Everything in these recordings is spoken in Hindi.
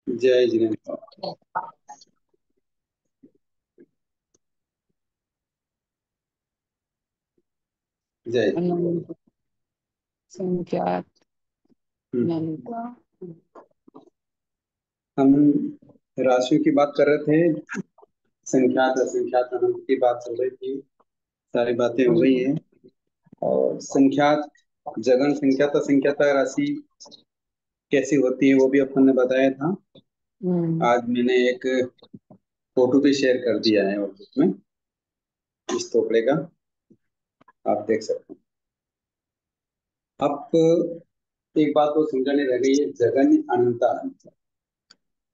जय जिनेन्द्र। जय। अनंत संख्यात हम्म। अनंत। हम राशियों की बात कर रहे थे। संख्यात असंख्यात अनंत की बात चल रही थी। सारी बातें हो गई हैं। और संख्यात जगन संख्यात असंख्यात राशि कैसी होती है वो भी अपन ने बताया था। आज मैंने एक फोटो भी शेयर कर दिया है और उसमें इस टोकरे का आप देख सकते हैं। अब एक बात तो समझाने रह गई है, जगन अनंत अनंत।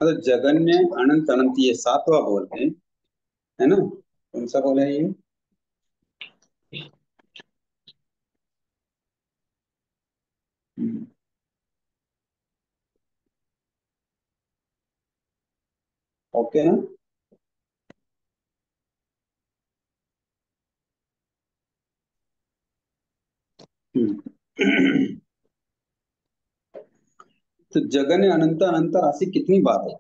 मतलब जगन्य अनंत अनंत ये सातवां बोल है ना? कौन सा बोल है ये? हम्म, ओके ना? हम्म। तो जगन्य अनंत अनंत राशि कितनी बार है?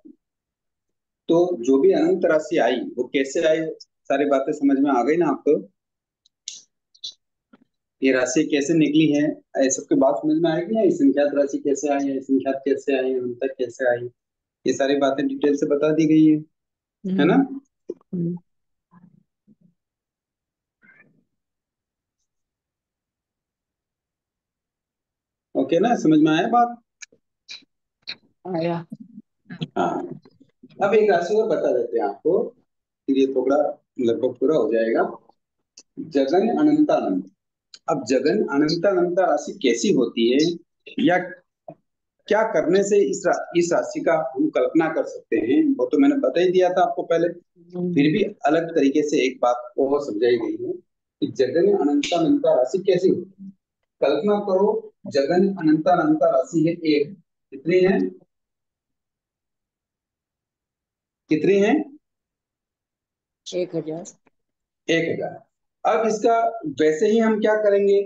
तो जो भी अनंत राशि आई वो कैसे आई? सारी बातें समझ में आ गई ना आपको? ये राशि कैसे निकली है, ये सबकी बात समझ में आएगी ना? ये संख्यात राशि कैसे आई है, संख्यात कैसे आई, अनंत कैसे आई, ये सारी बातें डिटेल से बता दी गई है ना? ओके ना, समझ में आया बात? आया। हाँ। अब एक राशि और बता देते हैं आपको, फिर ये थोड़ा लगभग पूरा हो जाएगा। जगन अनंत अनंत। अब जगन अनंत अनंत राशि कैसी होती है, या क्या करने से इस राशि का हम कल्पना कर सकते हैं, वो तो मैंने बता ही दिया था आपको पहले। फिर भी अलग तरीके से एक बात और समझाई गई है कि जगन अनंत अनंत राशि कैसी होती है। कल्पना करो, जगन अनंत अनंत राशि है एक। कितनी है? कितनी है? 1000। 1000। अब इसका वैसे ही हम क्या करेंगे,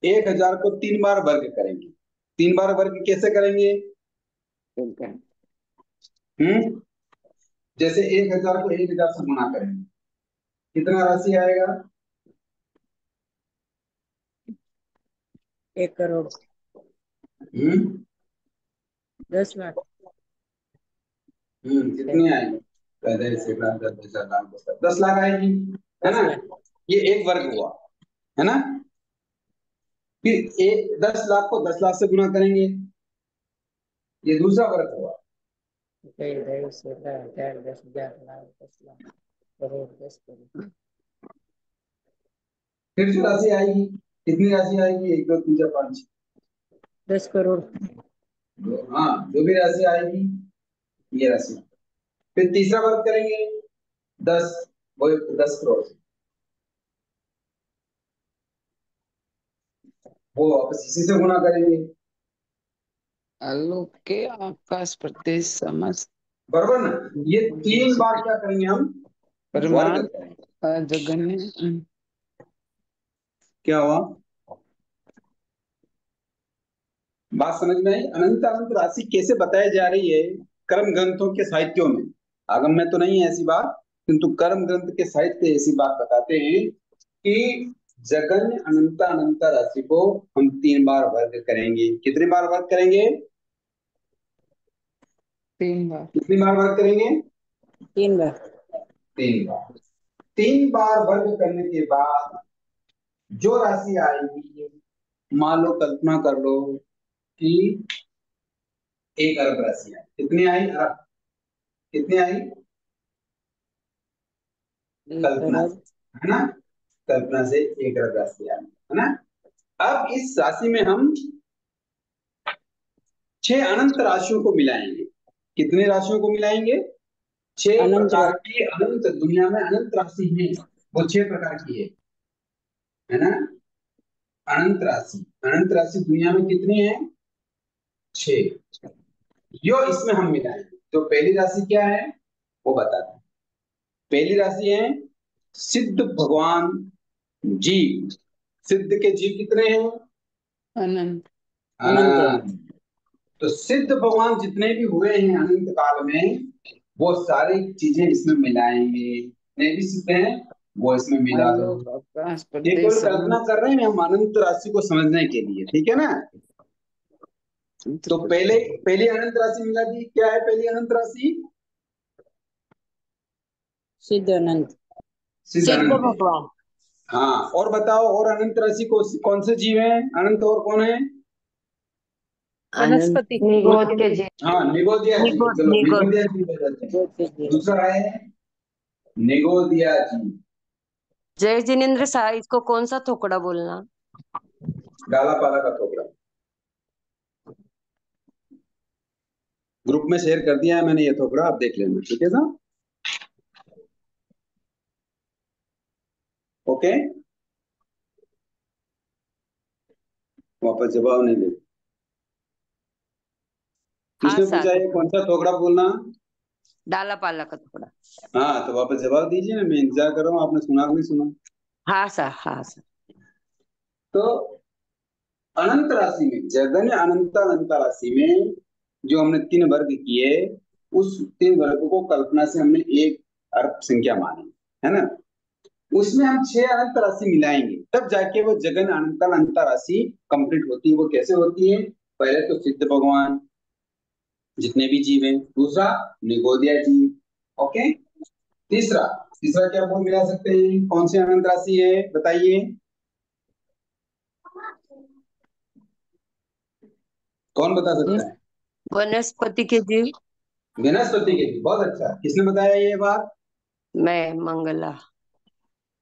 1000 को 3 बार वर्ग करेंगे। 3 बार वर्ग कैसे करेंगे? ठीक है। हम्म। जैसे 1000 को 1000 से गुणा करेंगे, कितना राशि आएगा? 1 करोड़। हम्म। 10 लाख। कितनी आएगी? पहले से 10,000 लाख 10 लाख आएगी, है ना? 10 लाख। ये एक वर्ग हुआ, है ना? फिर 10 लाख को 10 लाख से गुणा करेंगे, ये दूसरा वर्ग हुआ। 10,000, 10,000, 10,000, 10 लाख, 10 करोड़। फिर जो राशि आएगी, कितनी राशि आएगी? 1 2 3 4 5। 10 करोड़। हाँ, जो भी राशि आएगी ये राशि। फिर तीसरा वर्ग करेंगे, 10, वो 10 करोड़ से, वो वापस इसी से गुणा करेंगे। आलू के आकाश प्रदेश समस्त बराबर ना? ये 3 बार क्या करेंगे हम? वर्ग परिमाण करेंगे। जगन्य। क्या हुआ? बात समझ में आई? अनंत अनंत राशि कैसे बताई जा रही है कर्म ग्रंथों के साहित्यों में? आगम में तो नहीं है ऐसी बात, किंतु कर्म ग्रंथ के साहित्य ऐसी बात बताते हैं कि जगन अनंत अनंत राशि को हम 3 बार वर्ग करेंगे। कितनी बार वर्ग करेंगे? 3 बार। कितनी बार वर्ग करेंगे? 3 बार। 3 बार। 3 बार वर्ग करने के बाद जो राशि आएगी, मान लो, कल्पना कर लो कि 1 अरब राशि आई। कितनी आई? अरब। कितनी आई? एक कल्पना अरब से, है ना? कल्पना से 1 अरब राशि आई, है ना? अब इस राशि में हम 6 अनंत राशियों को मिलाएंगे। कितने राशियों को मिलाएंगे? छह अनंत प्रकार राशि। की अनंत, दुनिया में अनंत राशि है वो 6 प्रकार की है ना? अनंत राशि, अनंत राशि दुनिया में कितनी है? 6। यो इसमें हम मिलाएंगे। तो पहली राशि क्या है वो बताते हैं। पहली राशि है सिद्ध भगवान जीव। सिद्ध के जीव कितने हैं? अनंत। अनंत है। अनंत। तो सिद्ध भगवान जितने भी हुए हैं अनंत काल में, वो सारी चीजें इसमें मिलाएंगे। जितने भी सिद्ध हैं वो इसमें मिला दो। आलोक आकाश ये केवल प्रदेश कल्पना कर रहे हैं हम अनंत राशि को समझने के लिए, ठीक है ना। तो पहले पहली अनंत राशि मिला दी, क्या है पहली अनंत राशि? सिद्ध अनंत सिद्ध सिद्ध अनंत है। भगवान। हाँ, और बताओ, और अनंत राशि को कौन से जीव हैं अनंत, और कौन है? अनंत वनस्पति निगोद्य जी। हाँ, निगोदिया जी, चलो निगोद निगोदिया जी हो जाते हैं। निगोद्य। दूसरा है निगोदिया जी। जय जिनेन्द्र शाह, इसको कौन सा थोकड़ा बोलना? डाला पाला का टोकरा। ग्रुप में शेयर कर दिया है मैंने ये थोकड़ा, आप देख लेना, ठीक है साहब। ओके, वापस जवाब नहीं दे। हाँ किसने सर, पूछा ये कौन सा थोकड़ा बोलना? डाला पाला का थोकड़ा। हाँ, तो वापस जवाब दीजिए ना, मैं इंतजार कर रहा हूँ, आपने सुना कि नहीं सुना? हाँ सर, हाँ सर। तो अनंत राशि में, जगन अनंत अनंत राशि में जो हमने तीन वर्ग किए, उस तीन वर्ग को कल्पना से हमने एक अर्थ संख्या मानी, है ना। उसमें हम छह अनंत राशि मिलाएंगे, तब जाके वो जगन अनंत अनंत राशि कंप्लीट होती है। वो कैसे होती है? पहले तो सिद्ध भगवान जितने भी जीव हैं, दूसरा निगोदिया जीव, ओके। तीसरा, तीसरा क्या बोल मिला सकते हैं? कौन सी अनंत राशि है बताइए, कौन बता सकता है? वनस्पति के जीव। वनस्पति के जीव, बहुत अच्छा। किसने बताया ये बात? मैं मंगला,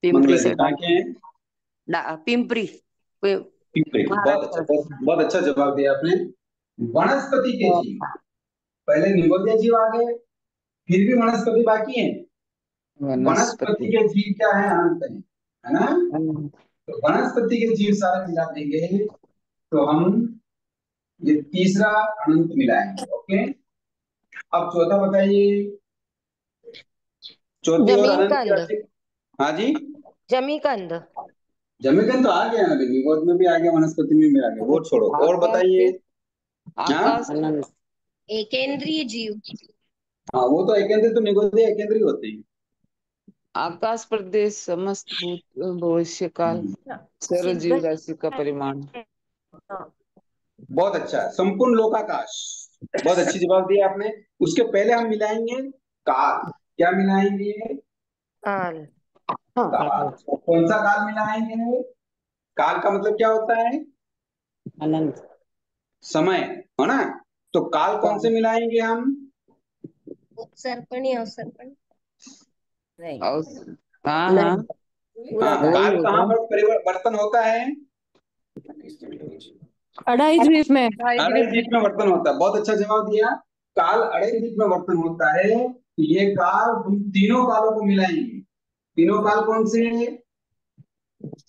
पिंपरी मंगला जी से कहाँ के हैं? पिंपरी, पिंपरी, बहुत अच्छा, महाराष्ट्र। बहुत बहुत अच्छा जवाब दिया आपने। वनस्पति के जीव, पहले निगोदिया जीव आ गए, फिर भी वनस्पति बाकी है। वनस्पति वनस्पति के जीव क्या है? अनंत है ना। अनंत। तो वनस्पति के जीव सारे मिला देंगे तो हम ये तीसरा अनंत मिलाएंगे, ओके। अब चौथा बताइए, चौथी और जमीन अनंत का की अंध। राशि। हाँ जी, जमीकंद। जमीकंद तो आ गया ना, अभी निगोद में भी आ गया, वनस्पति में भी आ गया, वो छोड़ो, और आकाश बताइए। के हाँ आकाश अनंत एकेंद्रीय जीव। हाँ, वो तो एकेंद्रीय, तो निगोदिया एकेंद्रीय होते हैं। आकाश प्रदेश समस्त भूत भविष्य काल सर्व सिद्ध। जीव राशि का परिमाण। बहुत अच्छा, संपूर्ण लोकाकाश, बहुत अच्छी जवाब दिया आपने। उसके पहले हम मिलाएंगे काल। क्या मिलाएंगे? काल। काल। और कौन सा काल मिलाएंगे? काल का मतलब क्या होता है? अनंत समय, है ना। तो काल कौन से मिलाएंगे हम? उत्सर्पण या अवसर्पण? नहीं, और हाँ हाँ नहीं, पूरा हाँ, काल। वही काल कहाँ होगा। पर परिवर्तन होता है? अढ़ाई द्वीप में। अड़ई द्वीप में वर्तन होता है, बहुत अच्छा जवाब दिया। काल अड़ई द्वीप में वर्तन होता है, तो ये काल हम तीनों कालों को मिलाएंगे। तीनों काल कौन से हैं?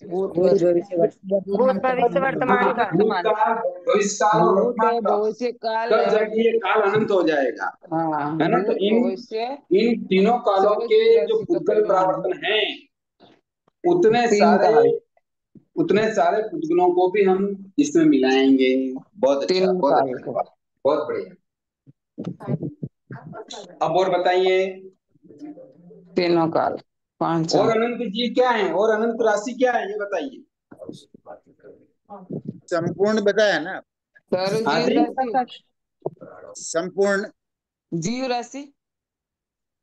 भूत भूत भविष्य भूत भविष्य वर्तमान हाँ, काल। भूतकाल, भविष्यकाल और भूत वर्तमान है काल। भविष्य काल तब है। जाके ये काल अनंत हो जाएगा, हाँ, है ना। तो भूत इन भविष्य इन तीनों कालों सर्व के जीव जो राशि का पुद्गल परिमाण है। प्रावर्तन हैं, उतने तीन सारे काल उतने सारे पुद्गलों को भी हम इसमें मिलाएंगे। बहुत अच्छा, तीन बहुत काल अच्छा को जवाब, बहुत बढ़िया। अब और बताइए, तीनों काल पांचों। और अनंत जीव क्या है, और अनंत राशि क्या है, ये बताइए। संपूर्ण बताया ना। सर्व हाँ जीव जी, राशि। संपूर्ण। जीव राशि।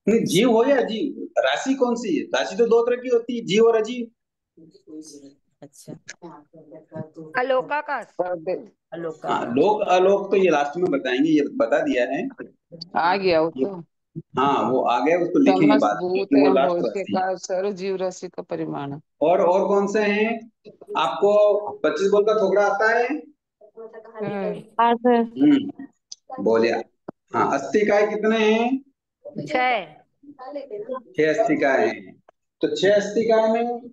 नहीं, जीव हो या जीव, राशि कौन सी है? राशि तो दो तरह की होती है, जीव और अजीव। अच्छा। अलोकाकाश। हाँ, अलोकाकाश। लोक अलोक तो ये लास्ट में बताएंगे, ये बता दिया है। आ गया वो ये, तो। हाँ वो आ गया, उसको लिखेंगे समस्त बाद में, भूत क्योंकि वो एवं लास्ट भविष्य राशि है। काल सर्व जीव राशि का परिमाण है। और कौन से हैं? आपको 25 बोल का थोकड़ा आता है? हाँ सर। बोलिया। हाँ, अस्थिकाय कितने हैं? 6। 6 अस्थिकाय हैं। तो 6 अस्थिकाय में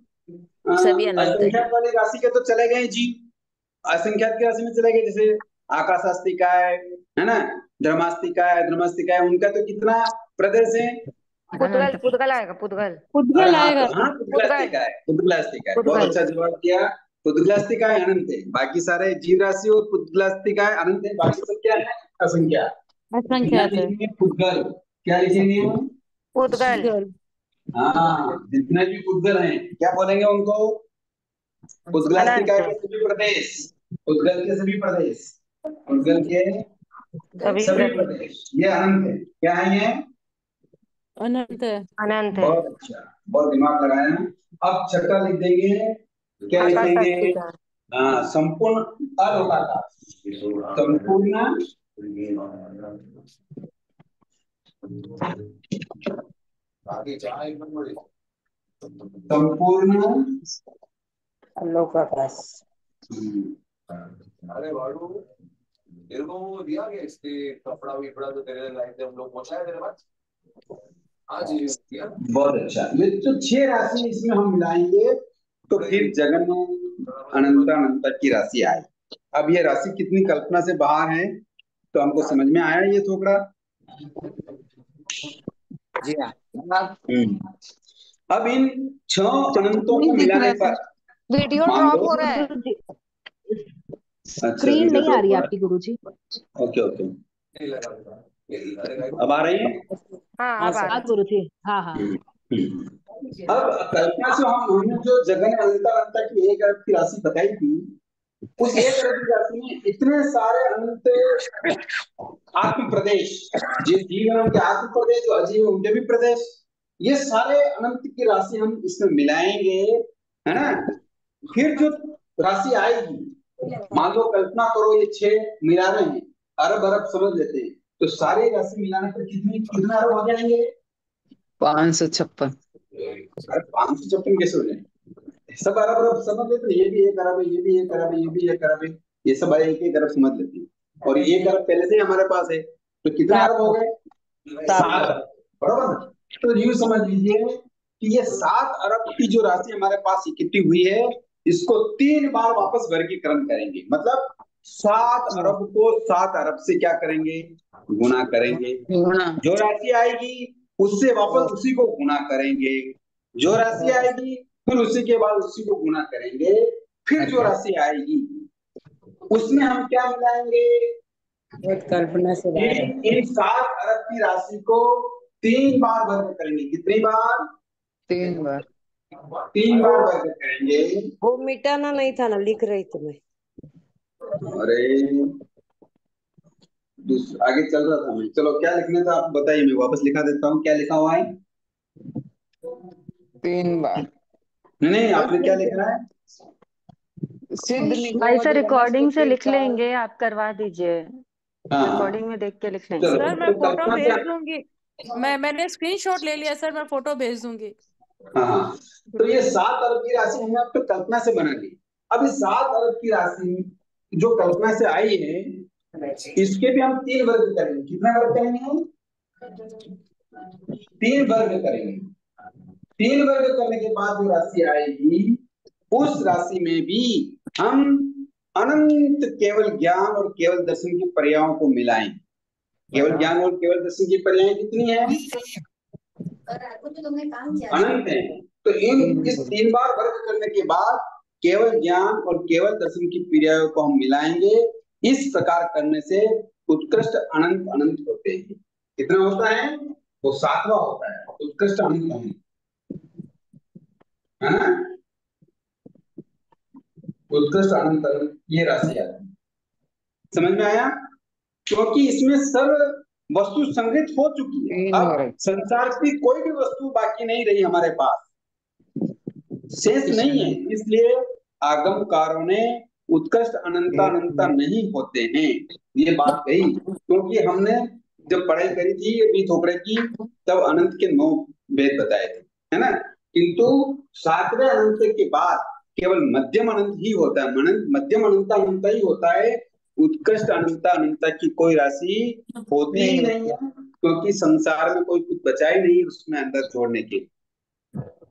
सभी अनंत है। असंख्यात वाली राशि के तो चले गए जी, असंख्यात की राशि में चले गए, जैसे आकाशास्तिकाय, है ना, धर्मास्तिकाय, धर्मास्तिकाय, उनका तो कितना प्रदेश है? पुद्गल, पुद्गल आएगा, पुद्गल। अरे पुद्गल हाँ, आएगा। तो हाँ, पुद्गल पुद्गल। अस्तिकाय, पुद्गल अस्तिकाय, बहुत पुद्गल। अच्छा जवाब दिया। पुद्गलास्तिकाय अनंत है, बाकी सारे जीव राशि और पुद्गलास्तिकाय अनंत है, बाकी सब क्या है? असंख्या। असंख्यात है। लिखेंगे पुद्गल, क्या लिखेंगे हम? पुद्गल। हाँ, जितने भी पुद्गल हैं क्या बोलेंगे उनको? पुद्गलास्तिकाय के सभी प्रदेश, पुद्गल के सभी प्रदेश, पुद्गल के सभी सभी प्रदेश प्रदेश ये अनंत है। क्या है ये? अनंत है। अनंत है। बहुत अच्छा, बहुत दिमाग लगाया ना। अब छठा लिख देंगे, क्या लिखेंगे? आकाशास्तिका। हाँ, संपूर्ण अलोकाकार, संपूर्ण संपूर्ण लोकाकाश। अरे वाडू तेरे को वो दिया गया इसके कपड़ा विपड़ा जो तेरे लाए थे हम लोग पहुंचाए तेरे पास आज ही दिया। बहुत अच्छा। ये तो 6 राशि इसमें हम मिलाएंगे तो फिर जगन अनंता की राशि आए। अब ये राशि कितनी कल्पना से बाहर है तो हमको समझ में आया ये थोड़ा। जी हाँ। अब इन 6 अनंतों को मिलाने पर वीडियो मान ड्रॉप लो, हो रहा है। अच्छा स्क्रीन वीडियो नहीं आ ड्रॉप रही हो है रहा आपकी गुरुजी। है। ओके ओके, अब आ रही है। हाँ हाँ अब आ रहा हाँ है। गुरुजी, हाँ हाँ। अब कल्पना से हमने जो जगन अनंता की 1 अरब की राशि बताई थी, उस 1 अरब की राशि में इतने सारे अनंत आत्म प्रदेश, जो जीव है उनके आत्म प्रदेश, जो अजीव है उनके भी प्रदेश, ये सारे अनंत की राशि हम इसमें मिलाएंगे, है ना? फिर जो राशि आएगी, मान लो कल्पना करो ये 6 मिला रहे हैं, अरब अरब समझ लेते हैं, तो सारी राशि मिलाने पर कितना अरब हो जाएंगे? 556। अरे 556 कैसे हो जाएंगे? सब अरब अरब समझ लेते हैं, ये भी 1 अरब है, ये भी 1 अरब है, ये भी 1 अरब है, ये सब 1 अरब समझ लेते हैं। और ये 1 अरब पहले से ही हमारे पास है, तो कितने अरब हो गए? 7 अरब, बरोबर ना? तो यूं समझ लीजिए कि ये 7 अरब की जो राशि हमारे पास इकट्ठी हुई है, इसको 3 बार वापस वर्गीकरण करेंगे। मतलब 7 अरब को 7 अरब से क्या करेंगे? गुना करेंगे। जो राशि आएगी उससे वापस उसी को गुना करेंगे, जो राशि आएगी फिर उसी के बाद उसी को गुना करेंगे, फिर जो राशि आएगी उसमें हम क्या मिलाएंगे? कल्पना से बाहर है। इन 7 अरब की राशि को 3 बार वर्ग करेंगे। कितनी बार? 3 बार। 3 बार वर्ग करेंगे। वो मिटाना नहीं था ना, लिख रही थी मैं। अरे आगे चल रहा था मैं। चलो क्या लिखना था आप बताइए, मैं वापस लिखा देता हूँ। क्या लिखा हुआ है? 3 बार। नहीं, आपने क्या लिखा है? सिद्ध भाई निकालो सर जो रिकॉर्डिंग से वनस्पति लिख काल। लेंगे, आप करवा दीजिए। हाँ रिकॉर्डिंग में देख के लिख लेंगे। चलो, सर मैं तो फोटो कल्पना भेज से दूंगी। मैंने स्क्रीनशॉट ले लिया सर, मैं फोटो भेज दूंगी। हाँ, तो ये 7 अरब की राशि हमने अब तो कल्पना से बना ली। अब इस 7 अरब की राशि जो कल्पना से आई है, इसके भी हम 3 वर्ग करेंगे। कितना वर्ग करेंगे? 3 वर्ग करेंगे। 3 वर्ग करने के बाद जो राशि आएगी, उस राशि में भी हम अनंत केवल ज्ञान और केवल दर्शन की पर्यायों को मिलाएंगे। केवल ज्ञान और केवल दर्शन की पर्याय कितनी है? अनंत है। तो इस 3 बार वर्ग करने के बाद केवल ज्ञान और केवल दर्शन की पर्यायों को हम मिलाएंगे। इस प्रकार करने से उत्कृष्ट अनंत अनंत होते हैं। कितना होता है? वो 7वां होता है, उत्कृष्ट अनंत अनंत, है ना? उत्कृष्ट अनंत अनंत ये राशि आती है। समझ में आया? क्योंकि इसमें सर्व वस्तु संग्रहित हो चुकी है। अब संसार की कोई भी वस्तु बाकी नहीं रही हमारे पास, शेष नहीं है। इसलिए आगमकारों ने उत्कृष्ट अनंता नहीं होते हैं ये बात कही। क्योंकि हमने जब पढ़ाई करी थी बी थोपड़े की, तब अनंत के 9 वेद बताए थे, है ना? किंतु 7वें अनंत के बाद केवल मध्यम अनंत ही होता है। मध्यम अनंता अनंता ही होता है। उत्कृष्ट अनंता अनंता की कोई राशि होती ही नहीं है, क्योंकि संसार में कोई कुछ बचा ही नहीं उसमें अंदर जोड़ने के।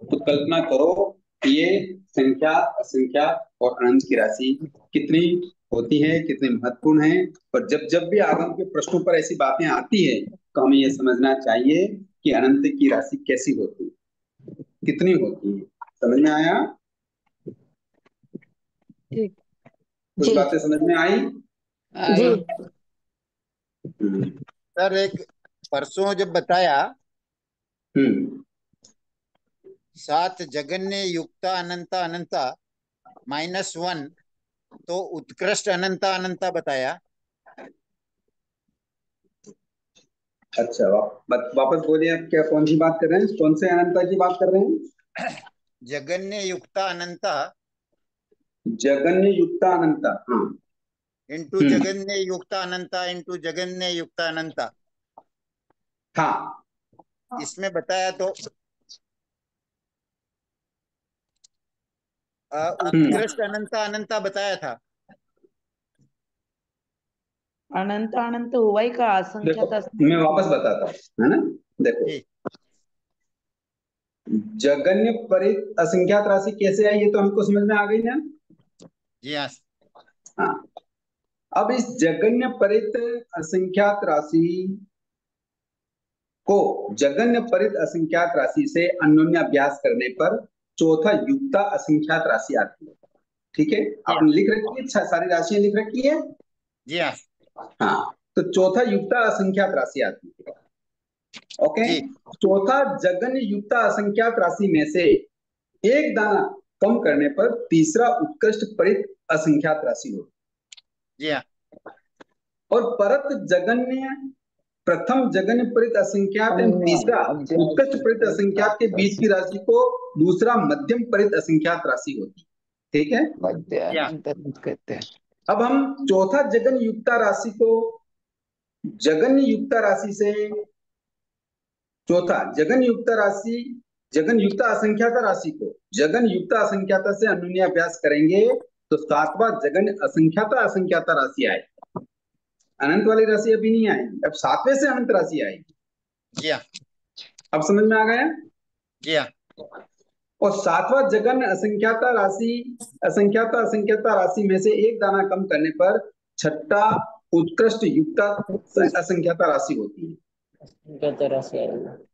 तो कल्पना करो ये संख्या, असंख्या और अनंत की राशि कितनी होती है, कितनी महत्वपूर्ण है। और जब जब भी आगम के प्रश्नों पर ऐसी बातें आती है तो हमें ये समझना चाहिए कि अनंत की राशि कैसी होती है, कितनी होती है। समझ में आया? ठीक। कुछ जी बातें समझ में आई? जी आई। सर एक परसों जब बताया हम्म 7 जगन्य युक्ता अनंता अनंता -1 तो उत्कृष्ट अनंता अनंता बताया। अच्छा, वापस बोलिए, आप क्या कौन सी बात कर रहे हैं? कौन से अनंता की बात कर रहे हैं? जगन्य युक्ता अनंता जगन्य युक्ता अनंता, हाँ। इंटू हम्म जगन्य युक्ता अनंता इंटू जगन्य युक्ता अनंता, हाँ इसमें बताया तो उत्कृष्ट अनंता अनंता बताया था। अनंत अनंत हुआ ही का देखो, असंख्यात मैं वापस बताता हूँ, है ना। देखो, जी जगन्य परित असंख्यात राशि कैसे आई, ये तो हमको समझ में आ गई ना। जी हाँ हाँ, अब इस जगन्य परित असंख्यात राशि को जगन्य परित असंख्यात राशि से अन्योन्याभ्यास करने पर चौथा युक्ता असंख्यात राशि आती है। ठीक है, जी हाँ आपने लिख रखी है, सारी राशियां लिख रखी है। जी हाँ हाँ, तो चौथा युक्ता असंख्यात राशि आती है। ओके, जी चौथा जगन्य युक्ता असंख्यात राशि में से एक दाना कम करने पर तीसरा उत्कृष्ट परित असंख्यात राशि होती जी हाँ है। और परत जगन्य, प्रथम जगन्य परित असंख्यात एवं तीसरा उत्कृष्ट परित असंख्यात के बीच की राशि को दूसरा मध्यम परित असंख्यात राशि होती है। ठीक है, मध्य जी हाँ अनंत कहते हैं। अब हम चौथा जगन्य युक्ता राशि को जगन्य युक्ता राशि से, चौथा जगन युक्ता राशि, जगन युक्ता असंख्याता राशि को जगन युक्ता असंख्याता से अन्योन्याभ्यास करेंगे तो सातवां जगन असंख्याता असंख्याता राशि आएगी। अनंत वाली राशि अभी नहीं आएगी, अब सातवें से अनंत राशि आएगी। जी हाँ अब समझ में आ गया? जी हाँ और सातवां जगन असंख्याता राशि, असंख्याता असंख्याता राशि में से एक दाना कम करने पर छठा उत्कृष्ट युक्ता असंख्याता राशि होती है। असंख्यात राशि आएगी।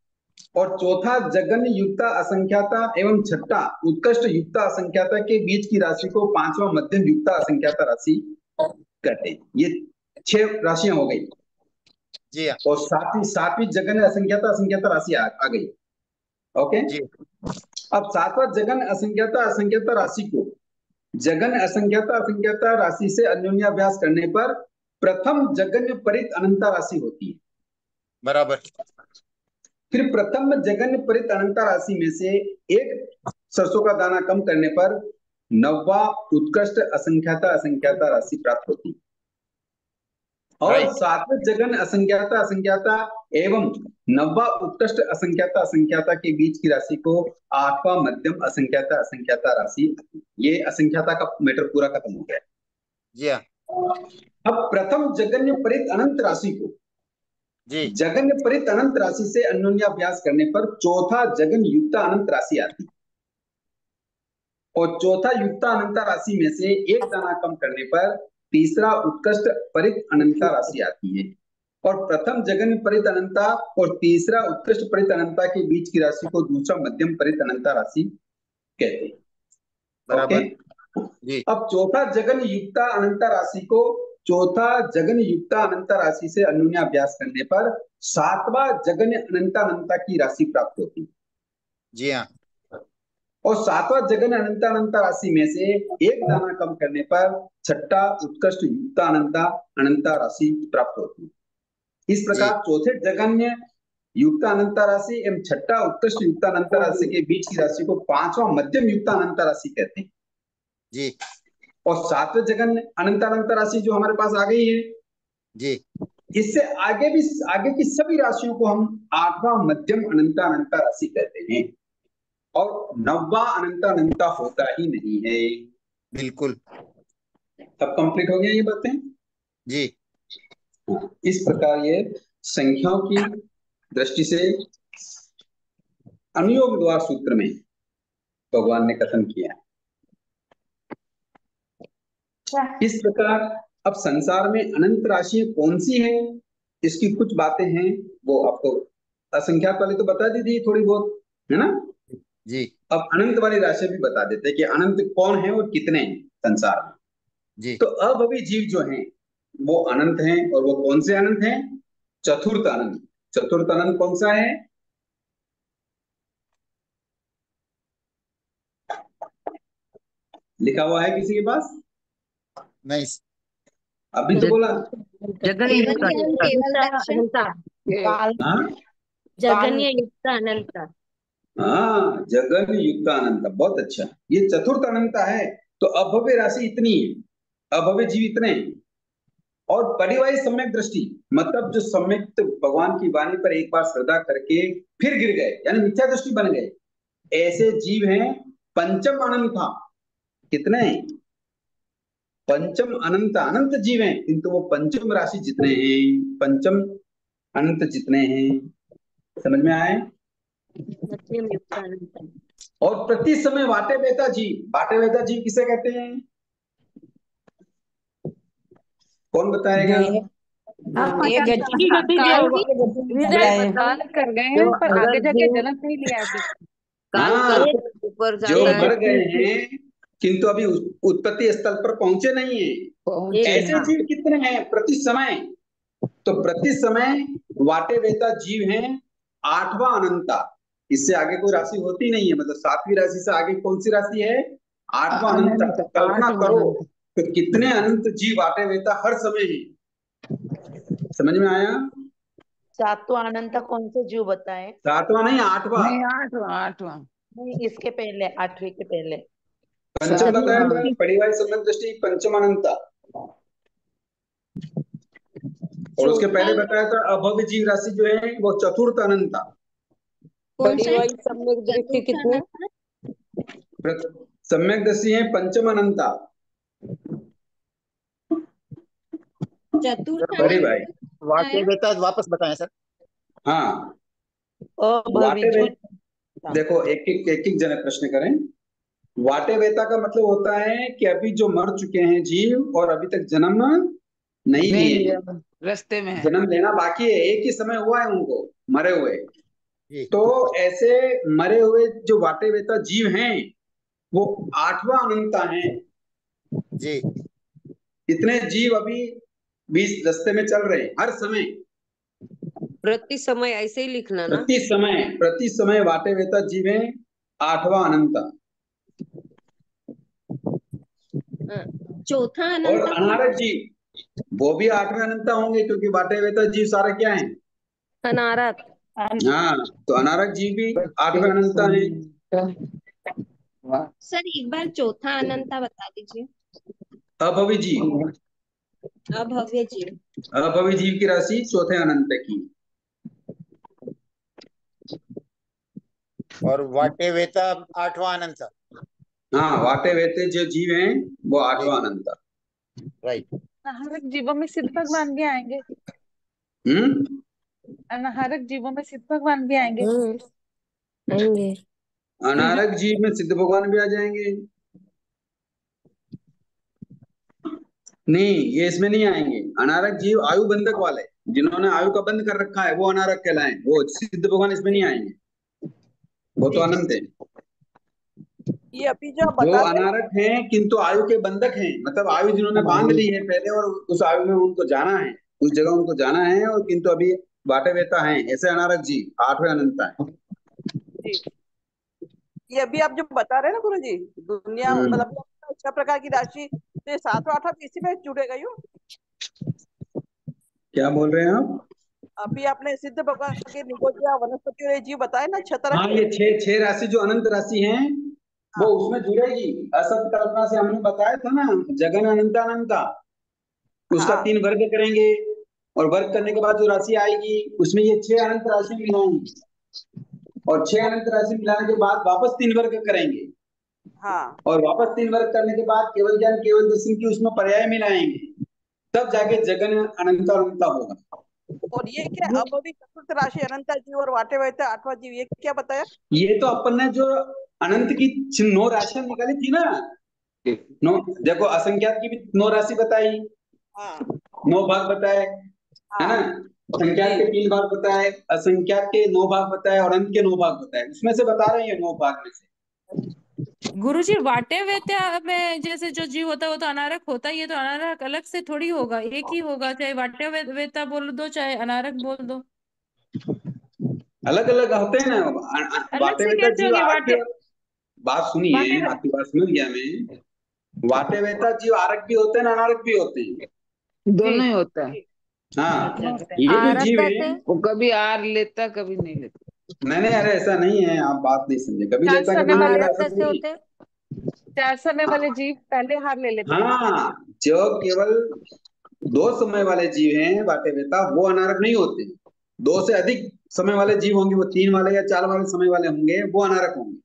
और चौथा जगन्य युक्ता असंख्याता एवं छठा उत्कृष्ट युक्ता असंख्याता के बीच की राशि को पांचवा मध्यम युक्ता असंख्याता राशि कहते हैं। ये 6 राशियां हो गई। जी हाँ और सातवीं जगन्य असंख्याता असंख्याता राशि आ गई। ओके, जी अब सातवां जगन असंख्याता असंख्याता राशि को जगन असंख्याता असंख्याता राशि से अन्योन्याभ्यास करने पर प्रथम जगन्य परित अनंता राशि होती है। बराबर फिर प्रथम जगन्य परित अनंता राशि में से एक सरसों का दाना कम करने पर नववा उत्कृष्ट असंख्याता असंख्याता राशि प्राप्त होती है। और राइट सातवें जगन असंख्याता असंख्याता एवं नववा उत्कृष्ट असंख्याता असंख्याता के बीच की राशि को आठवां मध्यम असंख्याता असंख्याता राशि। ये असंख्याता का मैटर पूरा खत्म हो गया। जी हाँ अब प्रथम जगन्य परित अनंत राशि को जी जगन्य परित अनंत राशि से अन्योन्याभ्यास करने पर चौथा जगन युक्ता अनंत राशि आती है। और चौथा युक्ता अनंता राशि में से एक दाना कम करने पर तीसरा उत्कृष्ट परित अनंता राशि आती है। और प्रथम जगन्य परित अनंता और तीसरा उत्कृष्ट परित अनंता के बीच की राशि को दूसरा मध्यम परित अनंता राशि कहते हैं। ओके, बराबर जी अब चौथा जगन युक्ता अनंता राशि को चौथा जगन युक्ता अनंता राशि से अन्योन्याभ्यास करने पर सातवां जगन अनंता अनंता की राशि प्राप्त होती है। जी हाँ और सातवां जगन अनंता अनंता राशि में से एक दाना कम करने पर छठा उत्कृष्ट युक्ता अनंता अनंता राशि प्राप्त होती है। इस जी प्रकार चौथे जगन्य युक्ता अनंता राशि एवं छठा उत्कृष्ट युक्ता अनंता राशि के बीच की राशि को पांचवा मध्यम युक्ता अनंता राशि कहते हैं। जी और सातवें जगन अनंता अनंता राशि जो हमारे पास आ गई है, जी इससे आगे की सभी राशियों को हम आठवां मध्यम अनंता अनंता राशि कहते हैं। और नववा अनंता अनंता होता ही नहीं है। बिल्कुल सब कंप्लीट हो गया ये बातें? जी हाँ, इस प्रकार ये संख्याओं की दृष्टि से अनुयोग द्वार सूत्र में भगवान ने कथन किया है। इस प्रकार अब संसार में अनंत राशियां कौन सी हैं, इसकी कुछ बातें हैं, वो आपको असंख्यात वाली तो बता दी थी थोड़ी बहुत, है ना। जी अब अनंत वाली राशि भी बता देते हैं कि अनंत कौन है और कितने हैं संसार में। जी तो अभवी जीव जो हैं वो अनंत हैं, और वो कौन से अनंत हैं? चतुर्थ अनंत। चतुर्थ अनंत कौन सा है? लिखा हुआ है किसी के पास? नहीं। अभी तो बोला। जगन्य केवल युक्त ज्ञान, अनंत। केवल दर्शन। ये हाँ जगन्य युक्त अनंत। हाँ, जगन युक्त अनंत, बहुत अच्छा। ये चतुर्थ अनंत है। तो अभव्य राशि इतनी है, अभव्य जीव इतने हैं। और परिवाही सम्यक दृष्टि, मतलब जो सम्यक भगवान की वाणी पर एक बार श्रद्धा करके फिर गिर गए, यानी मिथ्या दृष्टि बन गए, ऐसे जीव हैं पंचम अनंत था। कितने? पंचम अनंत, अनंत जीव हैं, किंतु वो पंचम राशि जितने हैं, पंचम अनंत जितने हैं। समझ में आए? मध्यम युक्त अनंत। और प्रति समय वाटे बेहता जीव, वाटे बेहता जीव किसे कहते हैं? कौन बताएगा? ये गति गति काल जो की काल कर गए हैं, जो पर आगे अगर जाके जीव जन्म नहीं लिया अभी। काल हाँ, कर ऊपर जो जाता है। मर गए हैं किंतु अभी उत्पत्ति स्थल पर पहुंचे नहीं है, पहुंचे एक ऐसे जीव कितने हैं प्रति समय? तो प्रति समय वाटे वेता जीव हैं आठवां अनंता। इससे आगे कोई राशि होती नहीं है, मतलब सातवीं राशि से आगे कौन सी राशि है? आठवां अनंता। अनंत, कल्पना आठवां करो अनंत। तो कितने अनंत जीव वाटे वेता हर समय है। समझ में आया? सातवां अनंत कौन से जीव बताए? सातवां नहीं, आठवां। नहीं, आठवां, आठवां। नहीं, इसके पहले, आठवीं के पहले। पंचम बताया सातवां। था, परिवार सम्यक दृष्टि पंचम अनंता। और उसके चौथा पहले बताया था अभव्य जीव राशि जो है वो चतुर्थ अनंता। कौन सा है? परिवाही सम्यक दृष्टि चतुर्थ कितने? अनंत। सम्यक दृष्टि है पंचम अनंता। चतुर्थ बड़े अनंत भाई, वाक्य आया। बेटा वापस बताएं सर। हाँ, अभवी वाटे वे, जीव। देखो एक एक जने प्रश्न करें। वाटे वेता का मतलब होता है कि अभी जो मर चुके हैं जीव और अभी तक जन्म नहीं नहीं लिए लिया, हैं, रास्ते में है। जन्म लेना बाकी है, एक ही समय हुआ है उनको मरे हुए। जी तो ऐसे मरे हुए जो वाटे वेता जीव हैं वो आठवां अनंता हैं। जी इतने जीव अभी बीच रास्ते में चल रहे हैं हर समय। प्रति समय ऐसे ही लिखना ना। प्रति समय वाटे वेता जीव हैं आठवां अनंता। चौथा और अनंत कौन अनारक सा? जीव वो भी आठवें अनंता होंगे, क्योंकि वाटे वेता जीव सारे क्या हैं? अनारक। हाँ, तो अनारक जीव भी आठवें अनंता है। वाह। सर एक बार चौथा अनंत बता दीजिए। अभवी जीव, अभव्य जीव। अभवी जीव की राशि चौथे अनंत की। और वाटे वेता आठवां अनंत। हाँ, वाटे वेते जो जीव हैं वो जी आठवां अनंता। राइट। अनाहरक जीवों में सिद्ध भगवान भी आएंगे। हम्म। अनाहरक जीवों में सिद्ध भगवान भी आएंगे। आएंगे। अनारक जीव में सिद्ध भगवान भी आ जाएंगे। नहीं, ये इसमें नहीं आएंगे। अनारक जीव आयु बंधक वाले, जिन्होंने आयु का बंध कर रखा है वो अनारक कहलाए, वो सिद्ध भगवान इसमें नहीं आएंगे, वो तो अनंत है। ये अभी जो आप वो बता रहे हैं अनारक हैं किंतु आयु के बंधक हैं, मतलब आयु जिन्होंने बांध ली है पहले और उस आयु में उनको जाना है, उस जगह उनको जाना है, और किंतु अभी बाटे वेता हैं, ऐसे अनारक जीव आठवें अनंता है। जी, ये अभी आप जो बता रहे हैं ना गुरु जी, दुनिया मतलब छह प्रकार की राशि, तो ये सातवां आठवां भी इसी में जुड़ेगा यूं। क्या बोल रहे हैं आप? अभी आपने सिद्ध भगवान के निगोजिया वनस्पति और ये जीव बताए ना, छह तरह हाँ, के। ये छह राशि जो अनंत राशि हैं वो हाँ उसमें जुड़ेगी। असत कल्पना से हमने बताया था ना, जगन अनंता अनंता, उसका हाँ 3 वर्ग करेंगे, और वर्ग करने के बाद जो राशि आएगी उसमें ये 6 अनंत राशि मिलाएंगे, और 6 अनंत राशि मिलाने के बाद वापस 3 वर्ग करेंगे, हाँ। और वापस 3 वर्ग करने के बाद केवल ज्ञान केवल दर्शन की उसमें पर्याय मिलाएंगे, तब जाके जगन अनंता अनंता होगा। और ये क्या अब अभी चतुर्थ राशि अनंता जीव और वाटे वाटे आठवां जीव, ये क्या बताया? ये तो अपन ने जो अनंत की 9 राशियां निकाली थी ना, नो, देखो असंख्यात की भी 9 राशि बताई, हाँ 9 भाग बताए, है ना? हाँ संख्यात जी के 3 भाग बताए, असंख्यात के 9 भाग बताए, और अंत के 9 भाग बताए, उसमें से बता रहे हैं 9 भाग में से। गुरुजी वाटे वेत्या में जैसे जो जीव होता है वो तो अनारक होता ही है, तो अनारक अलग से थोड़ी होगा, एक ही होगा, चाहे वाटे वेता बोल दो चाहे अनारक बोल दो। अलग अलग होते हैं ना। अलग वाटे से वेता कैसे जीव होंगे आरक वाटे? भी। बात सुनिए, वाटे आपकी बात समझ गया मैं। वाटे वेता जीव आरक भी होते हैं अनारक भी होते हैं। दोनों जी ही होता है। हाँ, दोनों होते हैं। ये जो आरक जीव है, कैसे? वो कभी आर लेता कभी नहीं लेता। नहीं नहीं, अरे ऐसा नहीं है, आप बात नहीं समझे, कभी चार लेता समय कभी नहीं वाले लेता, आरक ऐसा कैसे थोड़ी। होते हैं? 4 समय वाले जीव पहले हार ले लेते हैं। हाँ, जो केवल 2 समय वाले जीव हैं वाटे वेता, वो अनारक नहीं होते। 2 से अधिक समय वाले जीव होंगे, वो 3 वाले या 4 वाले समय वाले होंगे, वो अनारक होंगे।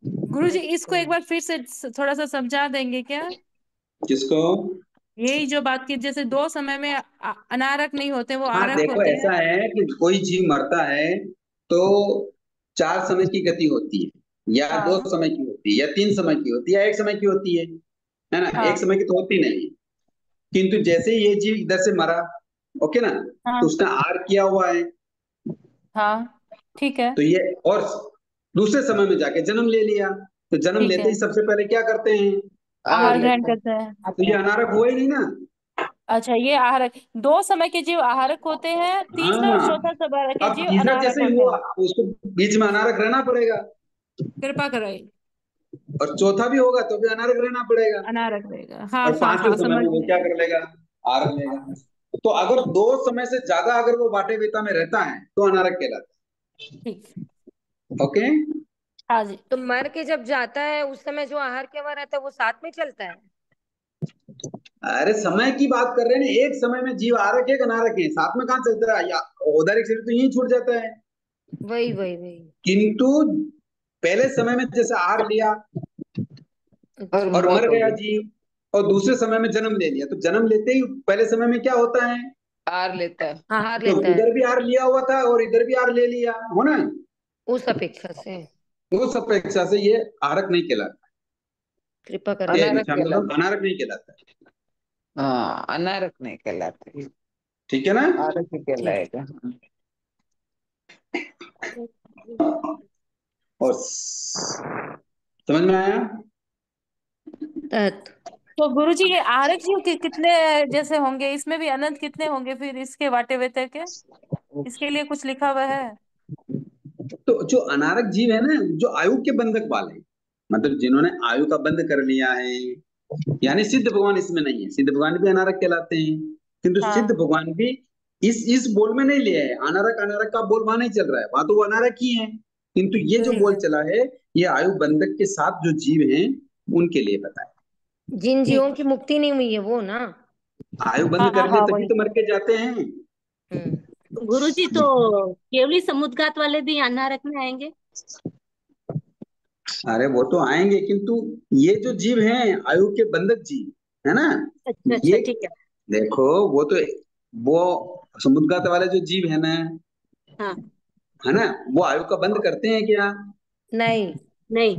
गुरुजी इसको अच्छा। एक बार फिर से थोड़ा सा समझा देंगे क्या? किसको? यही जो बात की, जैसे 2 समय में अनारक नहीं होते, वो हाँ आरक देखो, होते हैं। ऐसा है कि कोई जीव मरता है तो 4 समय की गति होती है, या दो हाँ समय की होती है, या 3 समय की होती है, या 1 समय की होती है ना? हाँ 1 समय की तो होती नहीं है। किंतु जैसे ही ये जीव इधर से मरा, ओके ना, तो हाँ उसने आर किया हुआ है, हाँ ठीक है। तो ये और दूसरे समय में जाके जन्म ले लिया, तो जन्म ठीक लेते है, ही सबसे पहले क्या करते हैं? आर आहार आर। ग्रहण लेता है। करते हैं। तो ये अनारक हुआ ही नहीं ना। अच्छा, ये आहारक 2 समय के जीव आहारक होते हैं, तीसरा और हाँ, चौथा समय के अब जीव तीसरा अनारक जैसे ही होते हुआ, हैं। उसको बीच में अनारक रहना पड़ेगा, कृपा कराइए। और चौथा भी होगा तो भी अनारक रहना पड़ेगा, अनारक रहेगा, हाँ और हाँ 5वें हाँ, समय समझ में वो क्या गए। कर लेगा? आर लेगा। तो अगर 2 समय से ज्यादा अगर वो वाटे वेता में रहता है तो अनारक कहलाता ठीक। है। ओके। हाँ जी। तो मर के जब जाता है उस समय जो आहार के वहां रहता है वो साथ में चलता है? अरे समय की बात कर रहे हैं ना, एक समय में जीव आरक है कि अनारक है, साथ में कहाँ चलता है? या औदारिक शरीर तो यही छूट जाता है। वही वही वही। किंतु पहले समय में जैसे आर लिया और अच्छा। और मर मौत हो गया गई। जीव, और दूसरे समय में जन्म ले लिया, तो जन्म लेते ही पहले समय में क्या होता है? आर लेता है। आहार तो लेता है उधर भी आर लिया हुआ था और इधर भी आर ले लिया, हो ना? उस अपेक्षा से। उस अपेक्षा से ये आरक नहीं कहलाता, कृपा ये कराइए। अनारक क्षामदल कहलाता अनारक नहीं कहलाता। है। हाँ, अनारक नहीं कहलाते। ठीक है ना? आरक ही ठीक। कहलाएगा। और समझ में आया? तत्। तो गुरुजी ये आरक जीव के कितने जैसे होंगे, इसमें भी अनंत कितने होंगे फिर इसके वाटे वेते के? इसके लिए कुछ लिखा हुआ है? तो जो अनारक जीव है ना, जो आयु के बंधक वाले, मतलब जिन्होंने आयु का बंध कर लिया है, यानी सिद्ध भगवान इसमें नहीं है। सिद्ध भगवान भी अनारक कहलाते हैं, किंतु सिद्ध हाँ भगवान भी इस बोल में नहीं लिया है। अनारक अनारक का बोल वहां नहीं चल रहा है, वहां तो वो अनारक ही है, किंतु ये जो ठीक बोल है। चला है, ये आयु बंधक के साथ जो जीव हैं उनके लिए बताया। जिन जीवों ठीक। की मुक्ति नहीं हुई है वो ना। आयु हाँ बंद कर ले हाँ तभी वही। तो मर के जाते हैं। गुरुजी तो केवली समुद्घात वाले भी अनारक में आएंगे? अरे वो तो आएंगे, किंतु ये जो जीव हैं आयु के बंधक जीव है ना, अच्छा अच्छा ये ठीक है। देखो, वो समुद्रगात वाले जो जीव है ना, हाँ। है ना, वो आयु का बंद करते हैं क्या? नहीं। नहीं।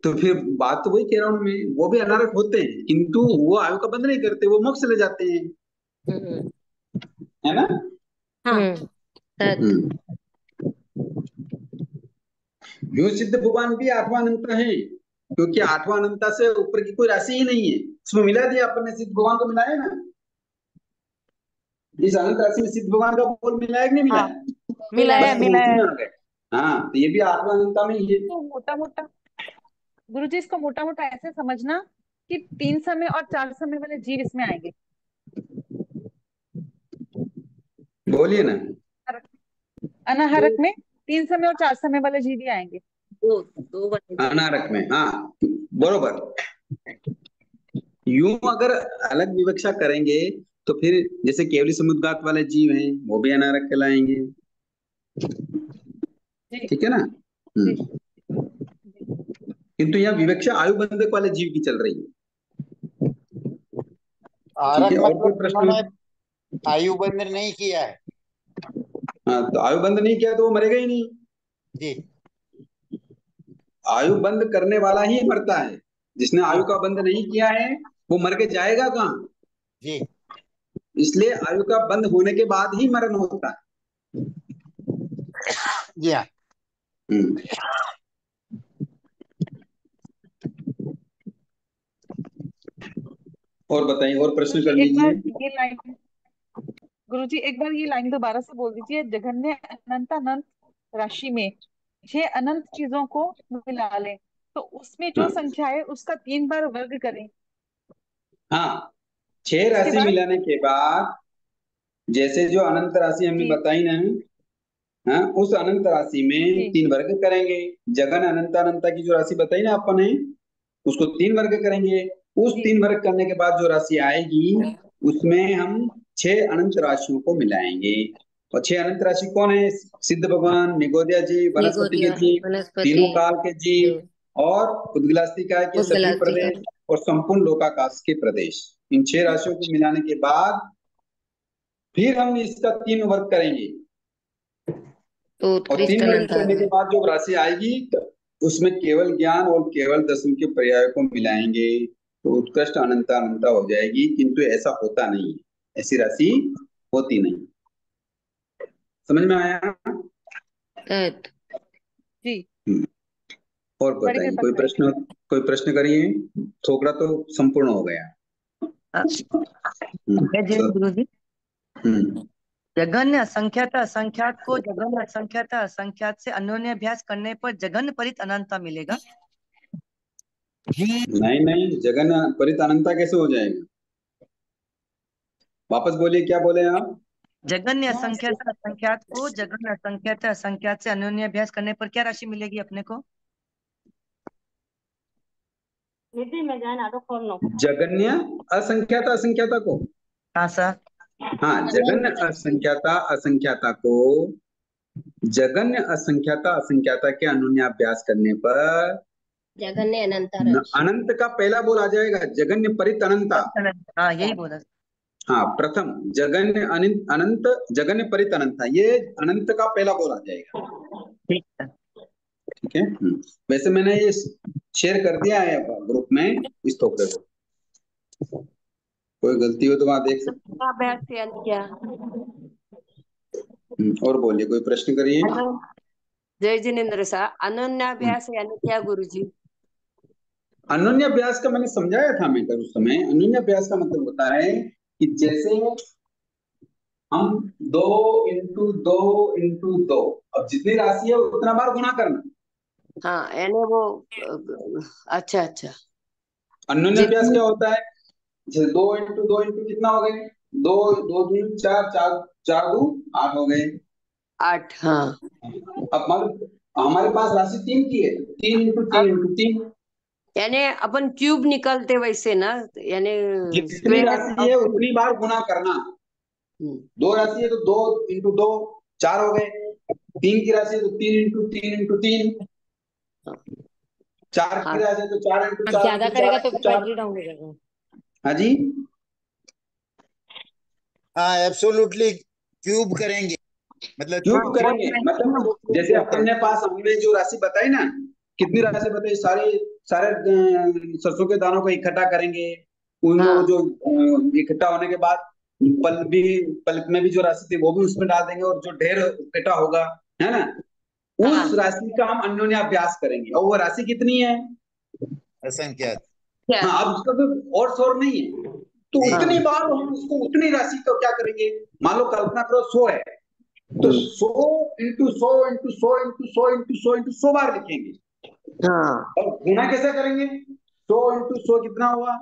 तो फिर बात तो वही कह रहा हूँ मैं, वो भी अनारक होते हैं, किंतु वो आयु का बंद नहीं करते, वो मोक्ष ले जाते हैं, हम्म। है ना? हाँ। तत्। हम्म। यूं सिद्ध भगवान भी 8वां अनंत है, क्योंकि 8वां अनंता से ऊपर की कोई राशि ही नहीं है। उसमें मिला दिया अपन ने, सिद्ध भगवान को मिलाया ना, इस अनंत राशि में सिद्ध भगवान का बोल मिला है कि नहीं मिला हाँ है? मिला मिलाया बस है। वो उसी मिलाया। में आ गए। हाँ, तो ये भी 8वां अनंता में ही है। तो मोटा मोटा गुरुजी इसको मोटा मोटा ऐसे समझना कि 3 समय और 4 समय वाले जीव इसमें आएंगे। बोलिए ना। अनाहरक में 3 समय और 4 समय वाले जीव ही आएंगे। दो दो वाले जी। अनारक में, हाँ, बरोबर। यूं अगर अलग विवक्षा करेंगे तो फिर जैसे केवली समुद्गात वाले जीव हैं वो भी अनारक कहलाएंगे। जी ठीक है ना? जी जी। किंतु यहाँ विवक्षा आयु बंधक वाले जीव की चल रही है। ठीक आरक है, और कोई मतलब प्रश्न? जिन्होंने आयु बंध नहीं किया है। हाँ, तो आयु बंध नहीं किया तो वो मरेगा ही नहीं। जी आयु बंद करने वाला ही मरता है, जिसने आयु जी का बंध नहीं किया है वो मर के जाएगा कहाँ? जी इसलिए आयु का बंद होने के बाद ही मरण होता है। जी हाँ। हम्म। और बताइए, और प्रश्न कर गुरुजी एक बार लीजिए। ये लाइन गुरुजी एक बार ये लाइन दोबारा से बोल दीजिए। जघन्य अनंत अनंत राशि में 6 अनंत चीजों को मिला लें तो उसमें जो हाँ संख्या है उसका 3 बार वर्ग करें। हाँ, 6 उसके राशि बाद मिलाने के बाद जैसे जो अनंत राशि हमने जी बताई ना, हाँ, उस अनंत राशि में जी 3 वर्ग करेंगे। जगन अनंत अनंता की जो राशि बताई ना अपन ने, उसको 3 वर्ग करेंगे। उस जी 3 वर्ग करने के बाद जो राशि आएगी उसमें हम 6 अनंत राशियों को मिलाएंगे। और 6 अनंत राशि कौन है? सिद्ध भगवान, निगोदिया जी, वनस्पति के निगोदिया जीव, वनस्पति तीनों काल के जीव, देव और उद्गलास्तिकाय के सभी उद्गलास्तिका प्रदेश, और संपूर्ण लोकाकाश के प्रदेश। इन 6 राशियों को मिलाने के बाद फिर हम इसका 3 वर्ग करेंगे। तो और उत्कृष्ट 3 वर्ग अनंत आ करने के गया। बाद जो राशि आएगी तो उसमें केवल ज्ञान और केवल दशम के पर्याय को मिलाएंगे तो उत्कृष्ट अनंता अनंता हो जाएगी। किंतु ऐसा होता नहीं है, ऐसी राशि होती नहीं। समझ में आया? तत् जी और बड़ी बताइए, कृपा कोई करेंगे। प्रश्न? कोई प्रश्न करिए। थोकड़ा तो संपूर्ण हो गया। जय गुरुजी। हम्म जघन्य असंख्यात असंख्यात को जघन्य असंख्यात असंख्यात से अन्योन्य अभ्यास करने पर जघन्य परित अनंता मिलेगा। नहीं नहीं, जगन परित अनंता कैसे हो जाएगा? वापस बोलिए, क्या बोले आप? जघन्य असंख्यात असंख्यात को जघन्य असंख्यात असंख्यात से अन्योन्य अभ्यास करने पर क्या राशि मिलेगी अपने को? जगन्य असंख्याता असंख्याता को, हाँ सर। हाँ, जगन्य असंख्याता असंख्याता को जगन्य असंख्याता असंख्याता के अन्योन्याभ्यास करने पर जघन्य अनंता अनंत का पहला बोल आ जाएगा, जगन्य परित अनंता। हाँ यही बोला। हाँ, प्रथम जगन्य अनंत जगन्य परित अनंता, ये अनंत का पहला बोल आ जाएगा। ठीक है। ठीक है। वैसे मैंने ये शेयर कर दिया है ग्रुप में इस थोपड़े को, कोई गलती हो तो वहां देख सकते अभ्यास यानी क्या? हैं। और बोलिए, कोई प्रश्न करिए। जय जिनेन्द्र सा, अनन्याभ्यास यानी क्या गुरुजी? अनन्याभ्यास का मैंने समझाया था मैं उस समय। अनन्याभ्यास का मतलब होता है कि जैसे हम 2 × 2 × 2, अब जितनी राशि है उतना बार गुणा करना। हाँ यानी वो अच्छा अच्छा। अन्योन्याभ्यास क्या होता है? जैसे 2 × 2 × कितना हो गए? 2 2 दूनी 4, 4 2 8 हो गए। 8। हाँ अब हमारे पास राशि 3 की है, 3 × 3 × 3। यानी अपन क्यूब निकलते वैसे ना, यानी जितनी राशि है उतनी बार गुणा करना। 2 राशि है तो 2 × 2 4 हो गए। 3 की राशि है तो 3 × 3 × 3। 4 की राशि है तो 4 × 4 ज्यादा करेगा तो 4। बैटरी डाउन हो जाएगा। हाँ जी, हाँ एब्सोल्युटली क्यूब करेंगे, मतलब क्यूब करेंगे। मतलब जैसे अपने पास हमने जो राशि बताई ना, कितनी राशि बताई? सारे सारे सरसों के दानों को इकट्ठा करेंगे। उनको जो इकट्ठा होने के बाद पल्प में भी जो राशि थी वो भी उसमें डाल देंगे, और जो ढेर इकट्ठा होगा, है ना, उस राशि का हम अन्योन्याभ्यास करेंगे। और वो राशि कितनी है? असंख्यात। हाँ, अब उसका कोई और शोर नहीं है, तो उतनी बार हम उसको उतनी राशि को क्या करेंगे? मान लो कल्पना करो 100 है, तो 100 × 100 × 100 × 100 × 100 × 100 बार लिखेंगे। और गुणा कैसे करेंगे? 100 × 100 कितना हुआ?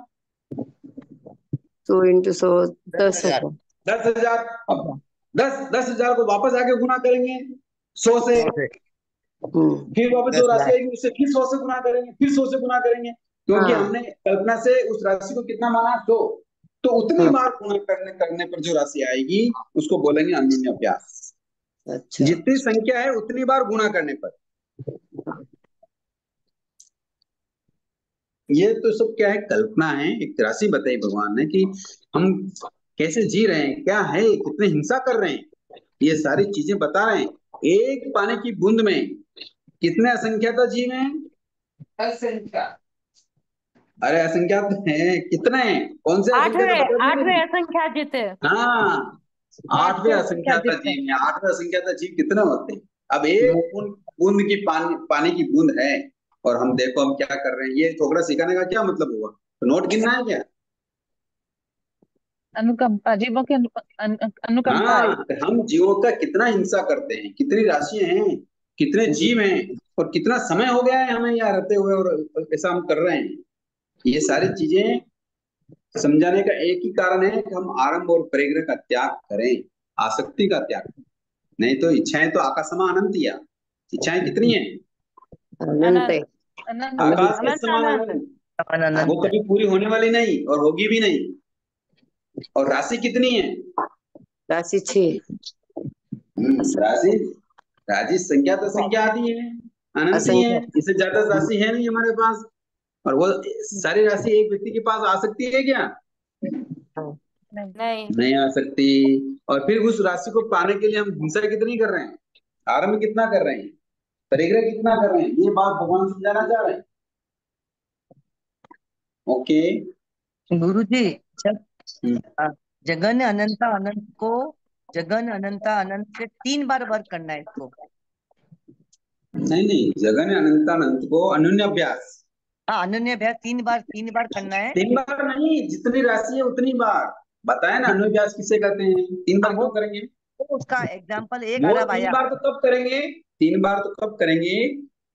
100 × 100 10,000। 10,000। अब 10,000 को वापस आके गुणा करेंगे 100 से। फिर वापस जो राशि आएगी उससे फिर 100 से गुणा करेंगे, फिर 100 से गुणा करेंगे, क्योंकि हमने कल्पना से उस राशि को कितना माना? 100। तो उतनी बार गुणा करने पर जो राशि आएगी उसको बोलेंगे अन्योन्याभ्यास। अच्छा। जितनी संख्या है उतनी बार गुणा करने पर। ये तो सब क्या है? कल्पना है। एक राशि बताई भगवान ने कि हम कैसे जी रहे हैं, क्या है, कितने हिंसा कर रहे हैं, ये सारी चीजें बता रहे हैं। एक पानी की बूंद में कितने असंख्यात जीव हैं? असंख्यात। अरे असंख्यात है, कितने हैं? कौन से असंख्यात? 8वें असंख्यात जीते। हाँ, 8वें असंख्यात जीव हैं। 8वें असंख्यात जीव कितने होते हैं? अब एक बूंद की पानी की बूंद है, और हम देखो हम क्या कर रहे हैं। ये थोड़ा सिखाने का क्या मतलब हुआ? तो नोट गिनना है क्या? अनुकंपा, जीवों की अनुकंपा है। हाँ, तो हम जीवों का कितना हिंसा करते हैं, कितनी राशियां हैं, कितने जीव हैं, और कितना समय हो गया है हमें यहाँ रहते हुए, और ऐसा हम कर रहे हैं। ये सारी चीजें समझाने का एक ही कारण है कि हम आरंभ और परिग्रह का त्याग करें, आसक्ति का त्याग करें। नहीं तो इच्छाएं तो आकाश समान अनंत या इच्छाएं कितनी है, अनंत है। अनंत आकाश के अनंत समान अनंत अनंत। वो कभी पूरी होने वाली नहीं और होगी भी नहीं। और राशि कितनी है, राशि 6, राशि, राशि संख्या तो संख्या आती है, अनंत ही है, असंख्य। इससे ज्यादा राशि है नहीं हमारे पास। और वो सारी राशि एक व्यक्ति के पास आ सकती है क्या? नहीं। नहीं आ सकती। और फिर उस राशि को पाने के लिए हम हिंसा कितनी कर रहे हैं, आरंभ कितना कर रहे हैं, परिग्रह कितना कर रहे हैं, ये बात भगवान समझाना चाह रहे हैं। ओके गुरुजी, जब जगन अनंता अनंत को, जगन अनंता अनंत से 3 बार वर्क करना है इसको। नहीं, जगन अनंतानंत को अनन्य अभ्यास, हाँ, अनन्य अभ्यास 3 बार करना है। 3 बार नहीं, जितनी राशि है उतनी बार बताया ना। अनन्य अभ्यास किसे कहते हैं, 3 बार क्यों करेंगे? तो उसका एग्जाम्पल एक वो अरब 3 आया। बार तो कब करेंगे, 3 बार तो कब करेंगे,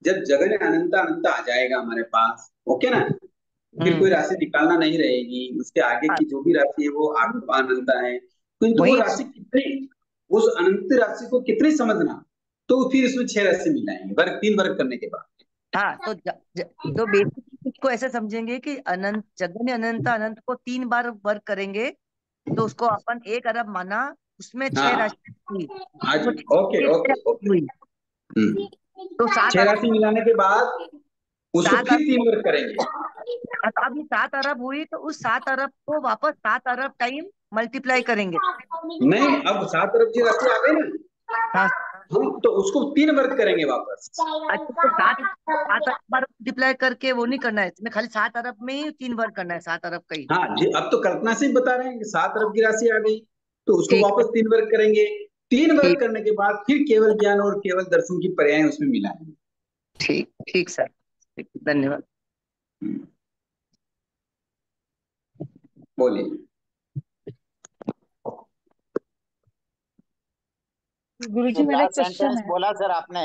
जब जगन अनंत आ जाएगा हमारे पास। ओके ना, फिर कोई राशि निकालना नहीं रहेगी, उसके आगे की जो भी राशि है वो अनंत है। किंतु वो वही राशि कितनी, उस अनंत राशि को कितनी समझना, तो फिर इसमें 6 राशि मिलाएंगे वर्ग, 3 वर्ग करने के बाद। हाँ, तो बेसिक इसको ऐसे समझेंगे कि अनंत, जगन अनंत अनंत को 3 बार वर्क करेंगे तो उसको अपन 1 अरब माना, उसमें 6 हाँ राशि हुई। हाँ जी, ओके ओके ओके। हुई तो 7 6 अरब, राशि मिलाने के बाद उसको 7 फिर 3 वर्ग करेंगे। अभी 7 अरब हुई तो उस 7 अरब को वापस 7 अरब टाइम मल्टीप्लाई करेंगे। नहीं, अब 7 अरब की राशि आ गई ना, हाँ, हम तो उसको 3 वर्ग करेंगे वापस। अच्छा, तो 7 अरब बार मल्टीप्लाई करके वो नहीं करना है, इसमें खाली 7 अरब में ही 3 वर्क करना है, 7 अरब का ही। हाँ जी, अब तो कल्पना से ही बता रहे हैं कि 7 अरब की राशि आ गई, तो उसको ठीक वापस 3 वर्ग करेंगे। 3 वर्ग ठीक करने के बाद फिर केवल ज्ञान और केवल दर्शन की पर्याय उसमें मिलाएंगे। ठीक ठीक सर, धन्यवाद। बोलिए। गुरुजी मेरा एक क्वेश्चन सेंटेंस है। बोला सर आपने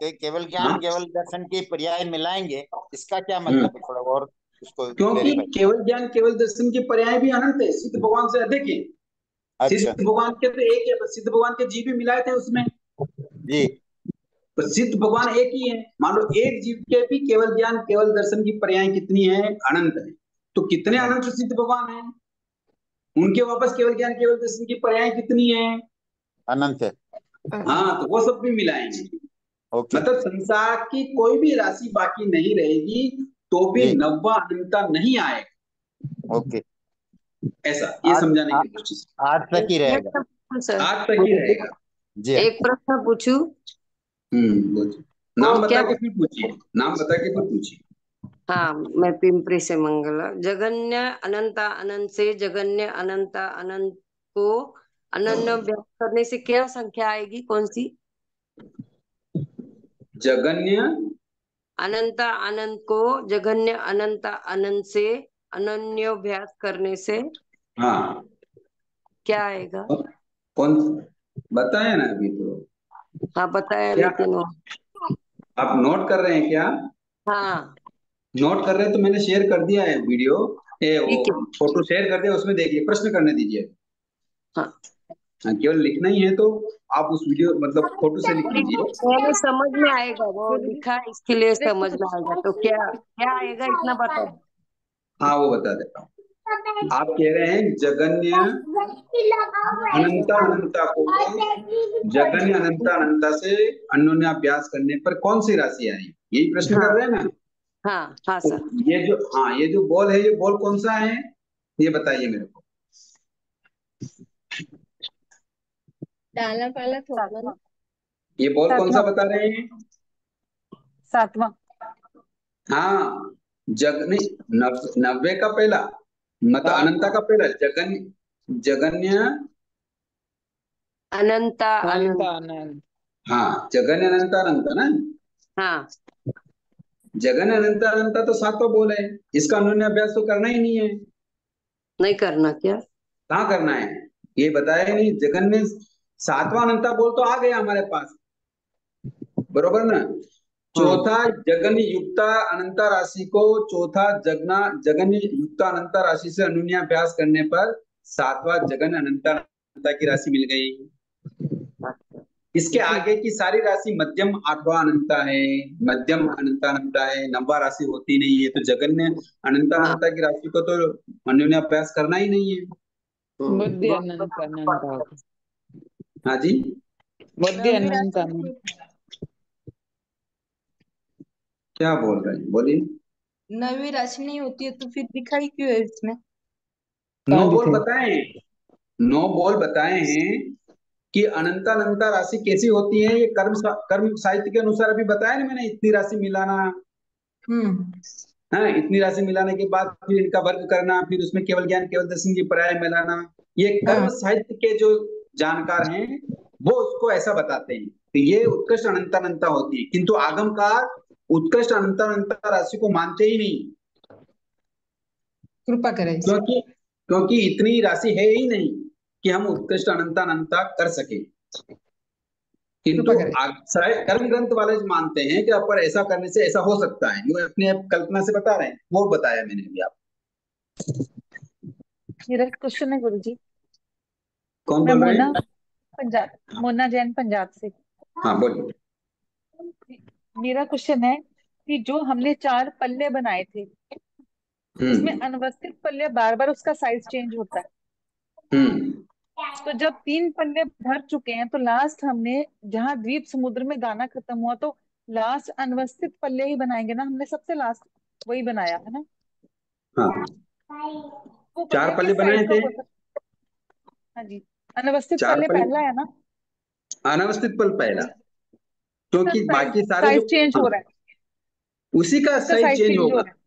कि केवल ज्ञान हाँ? केवल दर्शन की पर्याय मिलाएंगे, इसका क्या हम्म। मतलब है, थोड़ा और उसको क्योंकि क्लेरिफाई। केवल ज्ञान केवल दर्शन की पर्याय भी अनंत है, सिद्ध भगवान से अधिक है। सिद्ध अच्छा भगवान के तो एक है, सिद्ध भगवान के जीव भी मिलाए थे उसमें, जी, तो सिद्ध भगवान एक ही है। मान लो एक जीव के भी केवल ज्ञान केवल दर्शन की पर्याय कितनी है, अनंत है। तो कितने अनंत सिद्ध भगवान हैं, उनके वापस केवल ज्ञान केवल दर्शन की पर्याय कितनी है, अनंत है। हाँ, तो वो सब भी मिलाएंगे। ओके मतलब संसार की कोई भी राशि बाकी नहीं रहेगी, तो भी जी, 90 अनंतता नहीं आएगा। ओके। ऐसा ये आज समझाने की दृष्टि से आज तक ही रहेगा। सर, आज तक ही रहेगा। जी हाँ। एक प्रश्न पूछू? बोलिए। वो नाम बता क्या? के फिर पूछिए, नाम बता के फिर पूछिए। हाँ, मैं पिंपरी से मंगला। जगन्य अनंता अनंत से जगन्य अनंता अनंत को अनन्य अभ्यास करने से क्या संख्या आएगी, कौन सी? जगन्य अनंता अनंत को जगन्य अनंता अनंत से अनन्योभ्यास करने से हाँ, क्या आएगा? कौन बताया ना अभी तो। हाँ बताया, क्या लेकिन वो, आप नोट कर रहे हैं क्या? हाँ नोट कर रहे हैं तो मैंने शेयर कर दिया है वीडियो, वो ठीक है। फोटो शेयर कर दिया, उसमें देखिए, प्रश्न करने दीजिए। हाँ, हाँ, केवल लिखना ही है तो आप उस वीडियो मतलब फोटो से लिख लीजिए। पहले समझ में आएगा, वो गुरुजी लिखा है इसके लिए मेरा एक समझ में आएगा। तो क्या क्या आएगा, इतना बता दो। हाँ, वो बता देता हूँ। आप कह रहे हैं जगन्य अनंता अनंता को, जगन्य अनंता अनंता से अन्योन्याभ्यास करने पर कौन सी राशि आई, यही प्रश्न कर हाँ रहे हैं ना? हाँ हाँ तो सर। ये जो बॉल है, ये बॉल कौन सा है, ये बताइए मेरे को। डालना पहला थोड़ा ना। ये बॉल कौन सा 7वां बता रहे हैं? 7वां। हाँ, जग नहीं, 90 का पहला, मतलब हाँ, अनंता का पहला, जगन्य, जगन्य, अनंता अनंत अनंत। अनंत। हाँ, जगन्य अनंता अनंता ना, हाँ, जगन्य अनंता अनंता तो 7वां बॉल है, इसका अन्योन्याभ्यास तो करना ही नहीं है। नहीं करना क्या? कहाँ करना है ये बताया नहीं। जगन्य सातवां अनंता बोल तो आ गया हमारे पास, बरोबर ना। चौथा जगन्य युक्ता अनंता राशि को चौथा जगन्य युक्ता अनंता राशि से अनुन्याभ्यास करने पर सातवां जगन्य अनंता की राशि मिल गई। इसके आगे की सारी राशि मध्यम आठवां अनंता है, मध्यम अनंता है, नववा राशि होती नहीं है। तो जगन्य अनंता की राशि को तो अनुन्याभ्यास करना ही नहीं है। बुद्धि अनंत अनंत होगा। हाँ जी, बुद्धि अनंत अनंत। क्या बोल रहे हैं, बोलिए। नवी राशि नहीं होती है तो फिर दिखाई क्यों है इसमें? नौ बॉल बताए, 9 बॉल बताए हैं कि अनंता राशि कैसी होती है। ये कर्म साहित्य के अनुसार अभी बताया ना मैंने, इतनी राशि मिलाना। हाँ, इतनी राशि मिलाने के बाद फिर इनका वर्ग करना, फिर उसमें केवल ज्ञान केवल दर्शन की पर्याय मिलाना। ये कर्म साहित्य के जो जानकार हैं वो उसको ऐसा बताते हैं। तो ये उत्कृष्ट अनंता होती है, किंतु आगमकार उत्कृष्ट अनंता राशि को मानते ही नहीं। कृपा करें। क्योंकि इतनी राशि है ही नहीं कि हम उत्कृष्ट अनंता कर सके। किंतु कर्म ग्रंथ वाले मानते हैं कि पर ऐसा करने से ऐसा हो सकता है। वो अपने कल्पना से बता रहे हैं, वो बताया मैंने अभी आपको। मेरा क्वेश्चन है गुरुजी। कौन मैं बोल रहे हैं? मोना जैन पंजाब से। हाँ बोलिए। मेरा क्वेश्चन है कि जो हमने 4 पल्ले बनाए थे उसमें अनवस्थित पल्ले बार बार उसका साइज चेंज होता है। तो जब 3 पल्ले भर चुके हैं तो लास्ट हमने जहाँ द्वीप समुद्र में गाना खत्म हुआ तो लास्ट अनवस्थित पल्ले ही बनाएंगे ना, हमने सबसे लास्ट वही बनाया है ना। हाँ, वो 4 पल्ले किस बनाए साइज का थे। होता? हाँ जी, अनवस्थित 4 पल्ले पल्ले, पहला है ना। अनवस्थित पल पहला, क्योंकि बाकी सारे साइज जो चेंज हो रहा है, उसी का उसका साइज साइज चेंज चेंज हो होगा। रहा है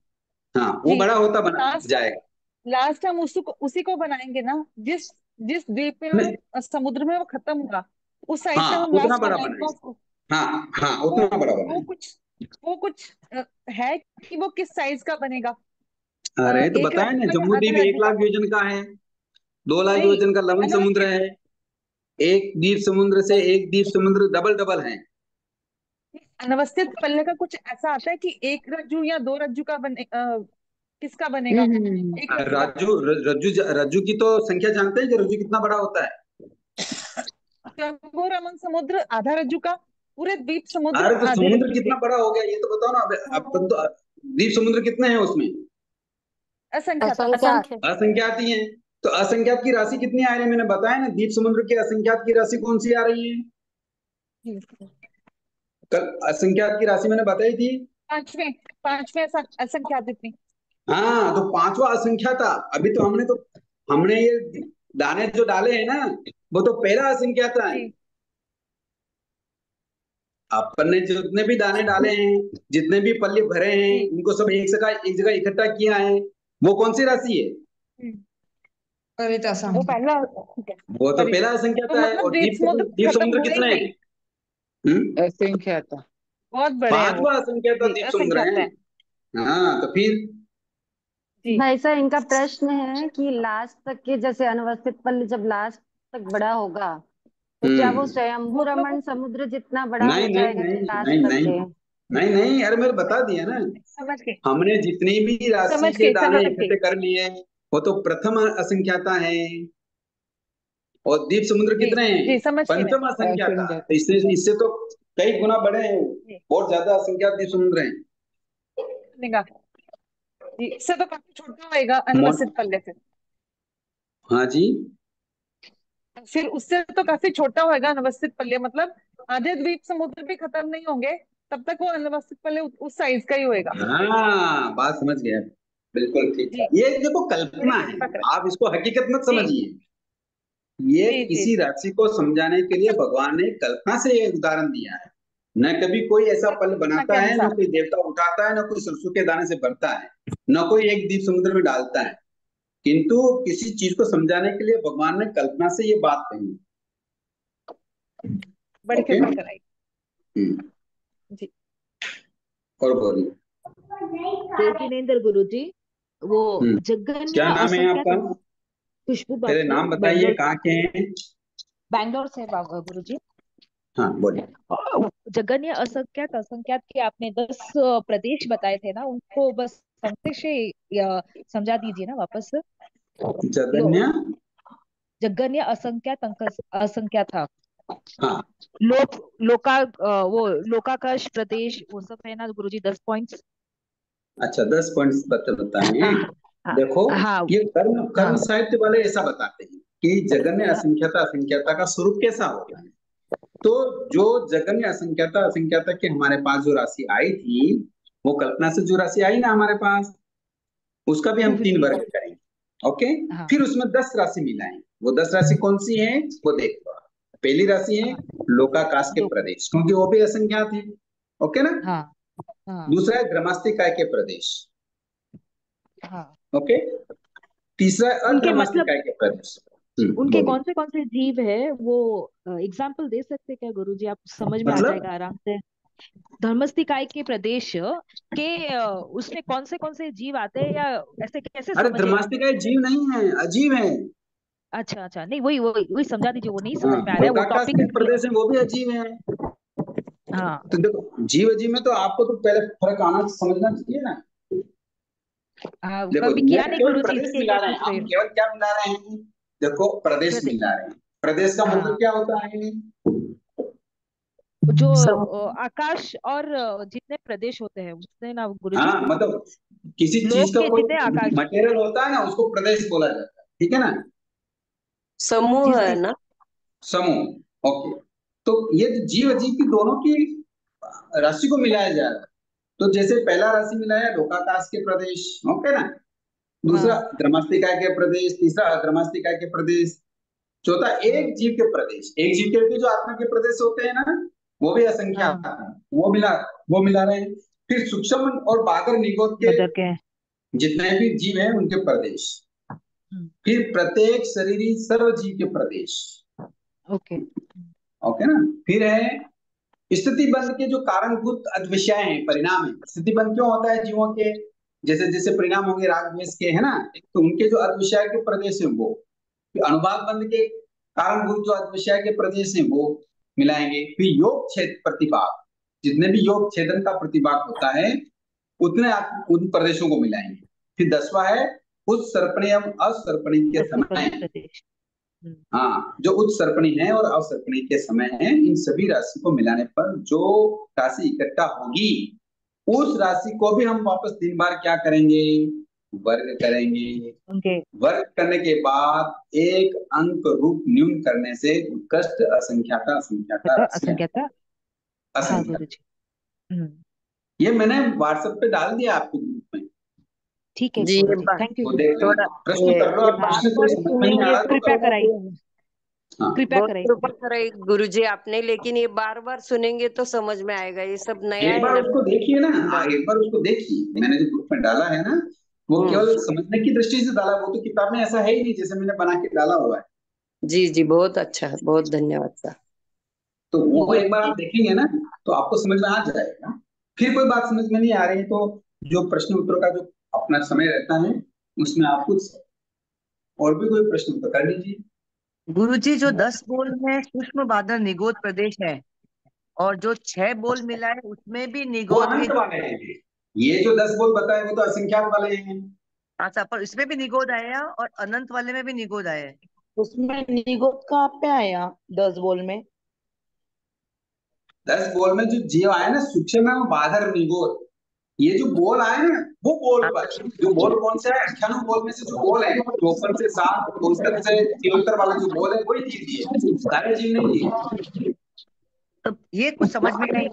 हाँ, वो जी। बड़ा होता तो लास्ट जाएगा। लास्ट हम उसी को बनाएंगे ना, जिस जिस द्वीप में वो समुद्र में वो खत्म हुआ उस साइज का हाँ, हम उतना लास्ट बड़ा बनाएंगे ना बनाएंगे। उसको। हाँ हाँ, वो उतना बड़ा वो बनाएंगे। वो कुछ है कि वो किस साइज का बनेगा? अरे तो 1 बताए ना, रज्जु का या जम्मू आधा द्वीप 1 रज्जु का? लाख योजन का है, 2 लाख नहीं, योजन का लवण समुद्र अनवस्थित है। एक द्वीप समुद्र से एक द्वीप समुद्र डबल है। अनवस्थित पल्ले का कुछ ऐसा आता है कि 1 रज्जु या 2 रज्जु का किसका बनेगा? 1 रज्जु का। रज्जु की तो संख्या जानते हैं कि रज्जु कितना बड़ा होता है? वो रमन समुद्र आधा रज्जु का, पूरे द्वीप समुद्र अरे तो आधे समुद्र रज्जु कितना के। बड़ा हो गया ये तो बताओ ना। अपन तो द्वीप समुद्र कितने हैं उसमें? असंख्यात असंख्य। असंख्यात ही हैं। तो असंख्यात की राशि कितनी आ रही है मैंने बताया ना। द्वीप समुद्र की असंख्यात की राशि कौन सी आ रही है? कल असंख्यात की राशि मैंने बताई थी। पांचवें असंख्यात इतनी। हाँ, तो 5वां असंख्या था। अभी तो हमने ये दाने जो डाले हैं ना, वो तो पहला असंख्या था। अपन ने जितने भी दाने डाले हैं, जितने भी पल्ले भरे हैं, उनको सब एक जगह इकट्ठा किया है, वो कौन सी राशि है? वो पहला, वो तो पहला असंख्या तो है। मतलब और द्वीप समुद्र द्वीप खत्म समुद्र हुए ही कितने नहीं। हैं? असंख्यात। बहुत बड़े हैं वो। 5वां असंख्या द्वीप समुद्र असंख्यात है। है। हाँ, तो फिर भाई साहब, इनका प्रश्न है कि लास्ट तक के जैसे अनवस्थित पल्ली जब लास्ट तक बड़ा होगा तो क्या वो स्वयंभू रमण समुद्र जितना बड़ा नहीं हो नहीं जाएगा नहीं कि लास्ट नहीं तक नहीं के? नहीं नहीं, अरे मैंने बता दिया ना। समझ गए, हमने जितनी भी राशि समझ के गए, दाने समझ गए। इकट्ठे कर लिए वो तो प्रथम असंख्याता है। और द्वीप समुद्र जी कितने हैं? जी, समझ गई मैं। पंचम असंख्याता। तो इससे तो कई गुना बड़े हैं, बहुत ज्यादा असंख्यात द्वीप समुद्र हैं। जी, इससे तो काफी छोटा होएगा अनवस्थित पल्ले से। हाँ जी, फिर उससे तो काफी छोटा होएगा अनवस्थित पल्ले, मतलब आधे द्वीप समुद्र भी खत्म नहीं होंगे तब तक वो अनवस्थित पल्ले उस साइज का ही होएगा। हाँ, बात समझ गया। बिल्कुल ठीक है। ये देखो कल्पना है, आप इसको हकीकत मत समझिए। ये किसी राशि को समझाने के लिए भगवान ने कल्पना से ये उदाहरण दिया है। न कभी कोई ऐसा पल बनाता है, न कोई देवता उठाता है, न कोई सरसों के दाने से भरता है, न कोई एक द्वीप समुद्र में डालता है। किंतु किसी चीज को समझाने के लिए भगवान ने कल्पना से ये बात कही। बड़ी कृपा कराई जी। और बोलिए। तेजिनेंद्र गुरुजी, वो क्या जगन्य नाम है आपका? खुशबू बात पहले है नाम बताइए, बैंगलोर कहाँ के हैं? बैंगलोर से गुरुजी। हाँ बोलिए। जगन्य असंख्यात असंख्यात के आपने 10 प्रदेश बताए थे ना, उनको बस संक्षेप से समझा दीजिए ना वापस। जगन्य जगन्य असंख्यात असंख्यात था। हाँ वो लोकाकर्ष प्रदेश वो सब है ना गुरुजी, 10 पॉइंट्स। अच्छा 10 पॉइंट्स बताए हैं। देखो हाँ ये कर्म कर्म हाँ साहित्य वाले ऐसा बताते हैं कि जगन्य असंख्याता असंख्याता का स्वरूप कैसा होता है। तो जो जगन्य असंख्याता असंख्याता के हमारे पास जो राशि आई थी, वो कल्पना से जो राशि आई ना हमारे पास, उसका भी हम 3 वर्ग करेंगे। ओके, हाँ फिर उसमें 10 राशि मिलाएंगे। वो 10 राशि कौन सी है वो देखो। पहली राशि है लोकाकाश के प्रदेश, क्योंकि वो भी असंख्यात है। ओके ना। हाँ हाँ दूसरा है ग्रमास्तिकाय के प्रदेश। हाँ। ओके। तीसरा है उनके मतलब अग्रमास्तिकाय के प्रदेश। उनके बोलिए। कौन से जीव है वो एग्जाम्पल दे सकते क्या गुरुजी? आप समझ में आ मतलब जाएगा आराम से। धर्मस्थिकाय के प्रदेश के उसमें कौन से जीव आते हैं, या ऐसे कैसे अरे समझेगा हम धर्मास्तिकाय जीव नहीं है, अजीब है। अच्छा अच्छा, नहीं वही वही वही समझा दीजिए, वो नहीं हाँ, समझ में आ रहा है वो लोकाकाश टॉपिक के इसलिए। प्रदेश है, वो भी अजीब है। हाँ तो देखो जीव अजीब में तो आपको तो पहले फर्क आना समझना चाहिए ना। देखो कभी ये किया नहीं केवल गुरुजी, प्रदेश इसलिए मिला ये रहे हैं, पूछ रहे हम केवल क्या मिला रहे हैं? देखो प्रदेश प्रदे, मिला रहे हैं। प्रदेश का मतलब हाँ क्या होता है? जो समूह। आकाश और जितने प्रदेश होते हैं उसने ना गुरुजी, हाँ मतलब किसी चीज लोक का के कोई जितने आकाश मटेरियल होता है ना, उसको प्रदेश बोला जाता है। ठीक है ना। समूह जिस है जिस ना। समूह। ओके। तो ये जीव अजीव की दोनों की राशि को मिलाया जा रहा है। तो जैसे पहला राशि मिलाया लोकाकाश के प्रदेश। ओके ना। दूसरा हाँ ग्रमास्तिकाय के प्रदेश, तीसरा अग्रमास्तिकाय के प्रदेश, चौथा हाँ एक जीव के प्रदेश। एक जीव के भी जो आत्मा के प्रदेश होते हैं ना, वो भी असंख्यात हाँ हैं। वो मिला रहे हैं। फिर सूक्ष्म और बागर निगोद के बदल के जितने भी जीव हैं उनके प्रदेश। हम्म, फिर प्रत्येक शरीरी सर्व जीव के प्रदेश। ओके ओके ना। फिर है स्थिति बंध के जो कारणभूत अद्विषय हैं, परिणाम है। स्थिति बंध क्यों होता है जीवों के? जैसे जैसे परिणाम होंगे राग द्वेष के, है ना, तो उनके जो अद्विषय के प्रदेश है वो। फिर अनुभाग बंध के कारणभूत जो अद्विषय के प्रदेश है वो मिलाएंगे। फिर योग छेद प्रतिभाग, जितने भी योग छेदन का प्रतिभाग होता है उन प्रदेशों को मिलाएंगे। फिर 10वां है उस सर्पणी एवं असर्पणी के समय। प्रदेश। हाँ, जो उच्च सर्पणी है और अवसर्पणी के समय है, इन सभी राशि को मिलाने पर जो राशि इकट्ठा होगी, उस राशि को भी हम वापस 3 बार क्या करेंगे? वर्ग करेंगे। उनके वर्ग करने के बाद एक अंक रूप न्यून करने से उत्कृष्ट असंख्याता असंख्याता राशि असंख्याता। हाँ असंख्यात। गुरुजी। हम्म, ये मैंने व्हाट्सएप पे डाल दिया आपके ग्रुप में। ठीक है जी ये गुरुजी, थैंक यू वो गुरुजी। देख लेना। थोड़ा प्रश्न कर लो, ये और हाँ प्रश्न बार कोई बार समझ में नहीं आ सुनेंगे रहा तो तो कृपया कराई, हाँ कृपया बहुत कराई कृपा गुरुजी। करे गुरुजी आपने, लेकिन ये बार बार सुनेंगे तो समझ में आएगा। ये सब नया एक है बार ना उसको देखिए ना। हाँ अंदर। एक बार उसको देखिए, मैंने जो ग्रुप में डाला है ना, वो केवल समझने की दृष्टि से डाला। वो तो किताब में ऐसा है ही नहीं जैसे मैंने बना के डाला हुआ है। जी जी बहुत अच्छा है, बहुत धन्यवाद सर। तो वो एक बार गुरुजी आप देखेंगे ना तो आपको समझ में आ जाएगा। फिर कोई बात समझ में नहीं आ रही है तो जो प्रश्न उत्तर का जो अपना समय रहता है, उसमें आप कुछ और भी कोई प्रश्न उत्तर कर लीजिए। गुरुजी जो 10 बोल में सूक्ष्म बादल निगोद प्रदेश है, और जो 6 बोल मिला है उसमें भी वो निगोद के। अनंत वाले हैं। ये जो 10 बोल बताए वो तो असंख्यात वाले हैं। अच्छा, पर इसमें भी निगोद आया और अनंत वाले में भी निगोद आया है। उसमें निगोद कहाँ पे आया 10 बोल में? 10 बोल में जो जीव आए ना, सूक्ष्म है वो बाधर निगोद, ये जो बोल आए ना, वो बोल पर जो बोल कौन से है? 98 बोल में से जो बोल है 54 से 7, 62 से 73 वाले जो बोल है वही जीव दिए, सारे जीव नहीं दिए। तो ये कुछ समझ में नहीं,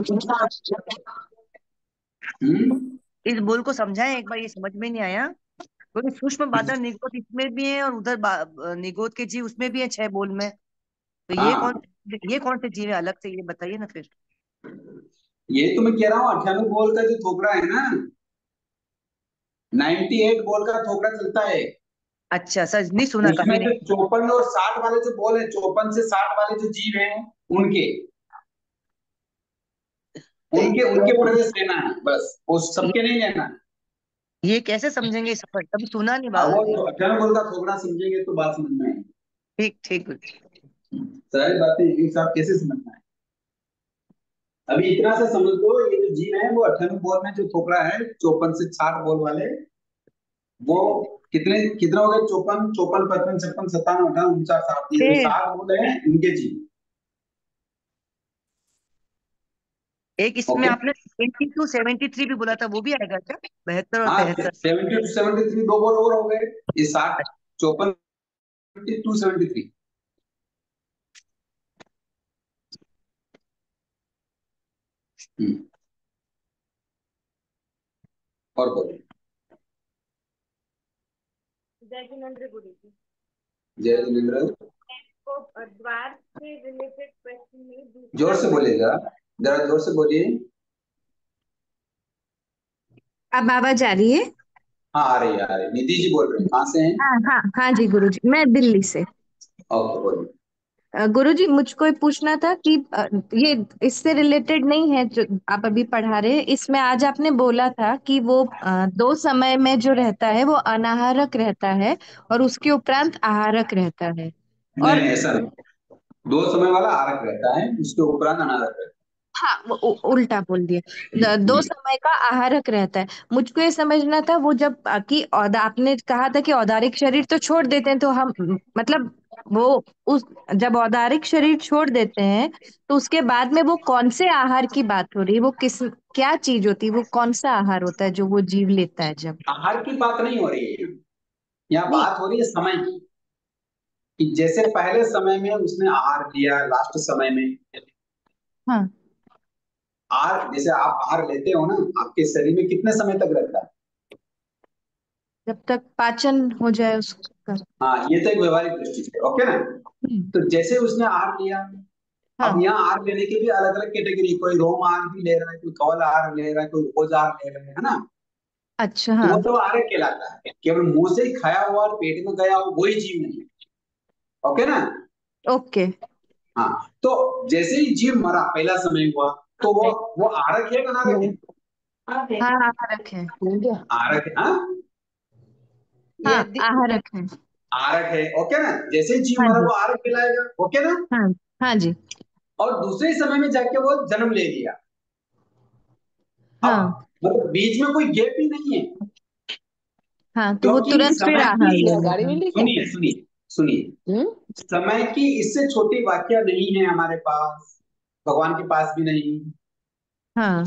इस बोल को समझाएं एक बार, ये समझ में नहीं आया। क्योंकि सूक्ष्म बादल निगोद इसमें भी है और उधर निगोद के जीव उसमें भी है 6 बोल में। तो हाँ ये कौन से जीव है अलग से, ये बताइए ना फिर। ये तो मैं कह रहा हूँ 98 बोल का जो थोकड़ा है ना, 98 बोल का थोकड़ा चलता है। अच्छा सर, नहीं सुना, उसमें कभी जो नहीं। 54 और 60 वाले जो बोल है, 54 से 60 वाले जो जीव हैं उनके उनके उनके प्रदेश लेना है बस, उस सबके नहीं लेना। ये कैसे समझेंगे इस पर? कभी सुना नहीं बाबा वो जी। तो 98 का थोकड़ा समझेंगे तो बात समझ में आएगी। ठीक ठीक गुरुजी। सारी बातें एक साथ कैसे समझना है? अभी इतना से समझ लो, ये जो जीन है वो 98 बॉल में जो थोकड़ा है 54 से 60 बॉल वाले, वो कितने हो गए? 54, 54, 55, 56, 57, 58, 59, 60, ये जो 7 बॉल है इनके जीन। एक इसमें आपने 72, 73 भी बोला था, वो भी आएगा क्या? 72 और हाँ 73। 70 to 73 दो बॉल और हो गए, ये 60, 54, 72, 73। और बोलिए। जय जिनेंद्र गुरुजी। जय जिनेंद्र। तो द्वार से रिलेटेड प्रश्न में जोर से बोलिएगा, जरा जोर से बोलिए। अब आवाज आ रही है? हाँ आ रही है, आ रही है। निधि जी बोल रहे हैं, कहाँ से हैं? हाँ हाँ हाँ जी गुरुजी, मैं दिल्ली से। ओके बोलिए। गुरुजी मुझको ये पूछना था कि ये इससे रिलेटेड नहीं है जो आप अभी पढ़ा रहे हैं, इसमें आज आपने बोला था कि वो 2 समय में जो रहता है वो अनाहारक रहता है और उसके उपरांत आहारक रहता है। नहीं नहीं ऐसा नहीं, 2 समय वाला आरक रहता है, उसके उपरांत अनारक रहता है। हाँ वो उल्टा बोल दिया। 2 समय का आहारक रहता है। मुझको ये समझना था वो जब आपने कहा था कि औदारिक शरीर तो छोड़ देते हैं, तो हम मतलब वो उस जब औदारिक शरीर छोड़ देते हैं तो उसके बाद में वो कौन से आहार की बात हो रही है? वो क्या चीज होती है? वो कौन सा आहार होता है जो वो जीव लेता है जब? आहार की बात नहीं हो रही है, यहाँ बात हो रही है समय की, कि जैसे पहले समय में उसने आहार लिया, लास्ट समय में हाँ आहार, जैसे आप आहार लेते हो ना, आपके शरीर में कितने समय तक रहता है? जब तक पाचन हो जाए उसका। हाँ ये तो एक व्यवहारिक दृष्टि से, ओके ना। तो जैसे उसने आहार लिया, अब यहाँ आहार लेने की भी अलग अलग कैटेगरी, कोई रोम आहार भी ले रहा है, कोई कौल आहार ले रहा है, कोई भोज आहार ले रहा है ना। अच्छा तो हाँ वो तो आहार कहलाता है, केवल मुंह से ही खाया हुआ और पेट में गया हुआ वही जीव नहीं, ओके ना। ओके। हाँ तो जैसे ही जीव मरा, पहला समय हुआ, तो वो आहारक है कि अनारक है? हाँ आहारक है। आहारक है, हाँ हाँ आहारक है। आहारक है, ओके ना। जैसे ही जीव हाँ मरा जी वो आहारक कहलाएगा, ओके ना। हाँ हाँ जी और दूसरे समय में जाके वो जन्म ले लिया, हाँ मतलब बीच में कोई गैप ही नहीं है, हाँ, तो वो क्योंकि तुरंत फिर समय आहार की, ले लेगा। सुनिए सुनिए सुनिए, समय की इससे छोटी वाक्य नहीं है हमारे पास, भगवान के पास भी नहीं, हाँ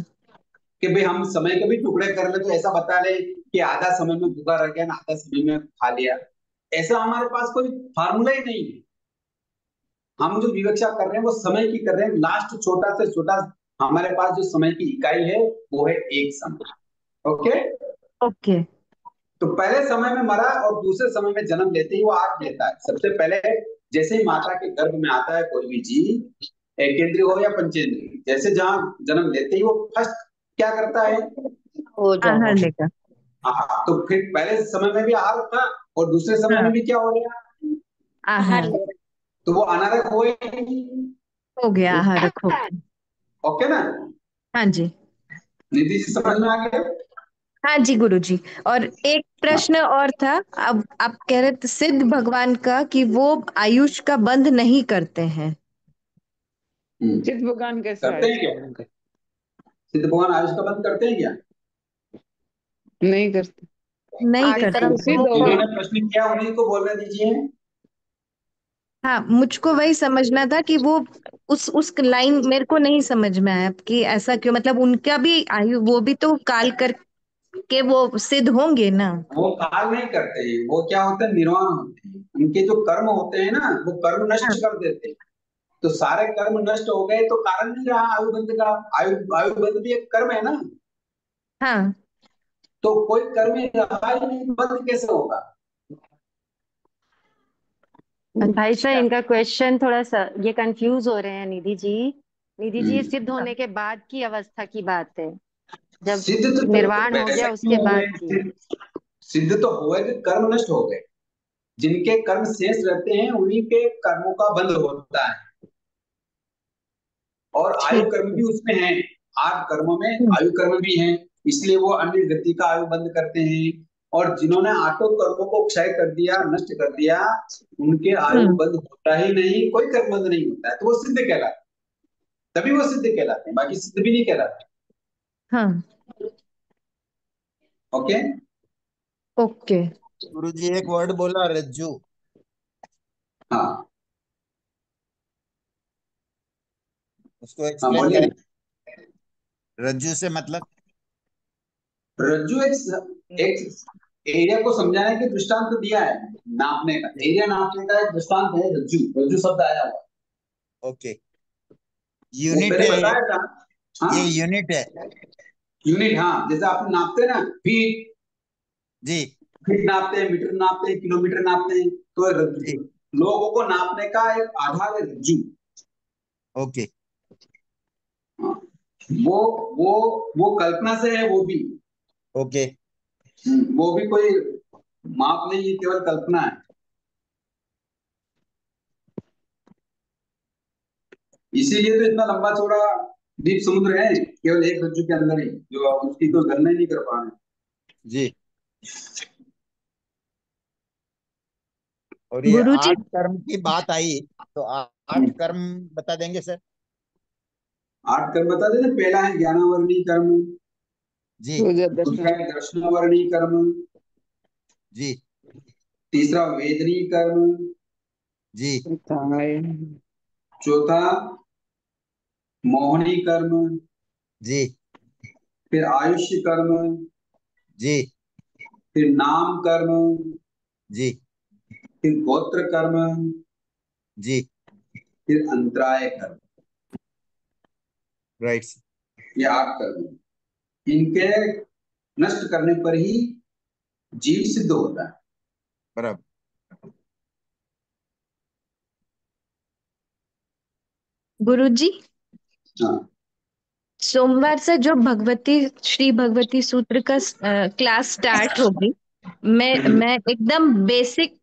कि भाई हम समय के भी टुकड़े कर ले तो ऐसा बता ले कि आधा समय में भूखा रह गया ना आधा समय में खा लिया, ऐसा हमारे पास कोई फार्मूला ही नहीं है। हम जो विवक्षा कर रहे हैं वो समय की कर रहे हैं, लास्ट छोटा से छोटा हमारे पास जो समय की इकाई है वो है एक समय, ओके। ओके। तो पहले समय में मरा और दूसरे समय में जन्म लेते ही वो आग लेता है। सबसे पहले जैसे ही माता के गर्भ में आता है कोई भी जीव, एकेंद्रीय हो या पंचेंद्रीय, जैसे जहां जन्म लेते ही वो फर्स्ट क्या करता है? आहार लेगा। हाँ तो फिर पहले समय में भी आहार था और दूसरे समय हाँ में भी क्या हो गया? आहार तो वो अनारक हुए, हो गया, आहारक हो गया। ओके ना। हाँ जी निधि जी समझ में आ गया? हाँ जी गुरुजी। और एक प्रश्न और था, अब आप कह रहे थे सिद्ध भगवान का कि वो आयुष का बंध नहीं करते हैं। सिद्ध भगवान कैसे करते हैं क्या? सिद्ध भगवान आयुष का बंद करते हैं क्या? नहीं करते? नहीं करते। जिन्होंने प्रश्न किया उन्हीं को बोलने दीजिए। हाँ मुझको वही समझना था कि वो उस लाइन मेरे को नहीं समझ में आया कि ऐसा क्यों, मतलब उनका भी आयु, वो भी तो काल करके वो सिद्ध होंगे ना। वो काल नहीं करते हैं, वो क्या होते हैं? निर्वाण होते हैं। उनके जो कर्म होते हैं ना वो कर्म नष्ट कर देते हैं। तो सारे कर्म नष्ट हो गए तो कारण नहीं रहा आयु बंध का। आयु बंध भी एक कर्म है ना। हाँ तो कोई कर्म ही रहा ही नहीं, बंध कैसे होगा? भाई साहब इनका क्वेश्चन थोड़ा सा ये कंफ्यूज हो रहे हैं निधि जी। निधि जी ये सिद्ध होने के बाद की अवस्था की बात है, जब सिद्ध तो निर्वाण हो वैसे गया क्यों उसके हो बाद गए? की। सिद्ध तो हुए कि कर्म नष्ट हो गए। जिनके कर्म शेष रहते हैं उन्हीं के कर्मों का बंध होता है, और आयु कर्म भी उसमें है। 8 कर्मों में आयु कर्म भी है, इसलिए वो अन्य गति का आयु बंद करते हैं। और जिन्होंने आठों कर्मों को क्षय कर दिया, नष्ट कर दिया, उनके आयु बंद होता ही नहीं, कोई कर्म बंद नहीं होता है, तो वो सिद्ध कहलाते हैं। तभी वो सिद्ध कहलाते हैं, बाकी सिद्ध भी नहीं कहलाते। हाँ ओके ओके। गुरुजी एक वर्ड बोला, रज्जू। हाँ उसको हाँ एक्सप्लेन बोलिए करें। ना। रज्जू से मतलब? रज्जू एक एरिया को समझाने के दृष्टांत तो दिया है, नापने का, एरिया नापने का एक दृष्टांत है रज्जू। रज्जू शब्द आया हुआ, ओके, वो यूनिट पहले है बताया था। हाँ ये यूनिट है। यूनिट, हाँ जैसे आप नापते हैं ना, फीट, जी फीट नापते हैं, मीटर नापते हैं, किलोमीटर नापते हैं, तो जी लोगों को नापने का एक आधार है रज्जू। ओके हाँ, वो वो कल्पना से है, वो भी ओके वो भी कोई माप नहीं, ये केवल कल्पना है। इसीलिए तो इतना लंबा चौड़ा द्वीप समुद्र है केवल एक रज्जु के अंदर ही, जो आप उसकी तो गणना ही नहीं कर पा रहे। जी। और ये गुरुजी 8 कर्म की बात आई, तो 8 कर्म बता देंगे सर? 8 कर्म बता देते। पहला है ज्ञानावरणी कर्म, जी दूसरा है दर्शनावरणी कर्म, जी तीसरा वेदनी कर्म, जी चौथा मोहनी कर्म, जी फिर आयुष्य कर्म, जी फिर नाम कर्म, जी फिर गोत्र कर्म, जी फिर अंतराय कर्म। राइट। ये 8 कर्म, इनके नष्ट करने पर ही जीव सिद्ध होता है। बराबर। गुरुजी हाँ सोमवार से जो भगवती श्री भगवती सूत्र का क्लास स्टार्ट होगी, मैं एकदम बेसिक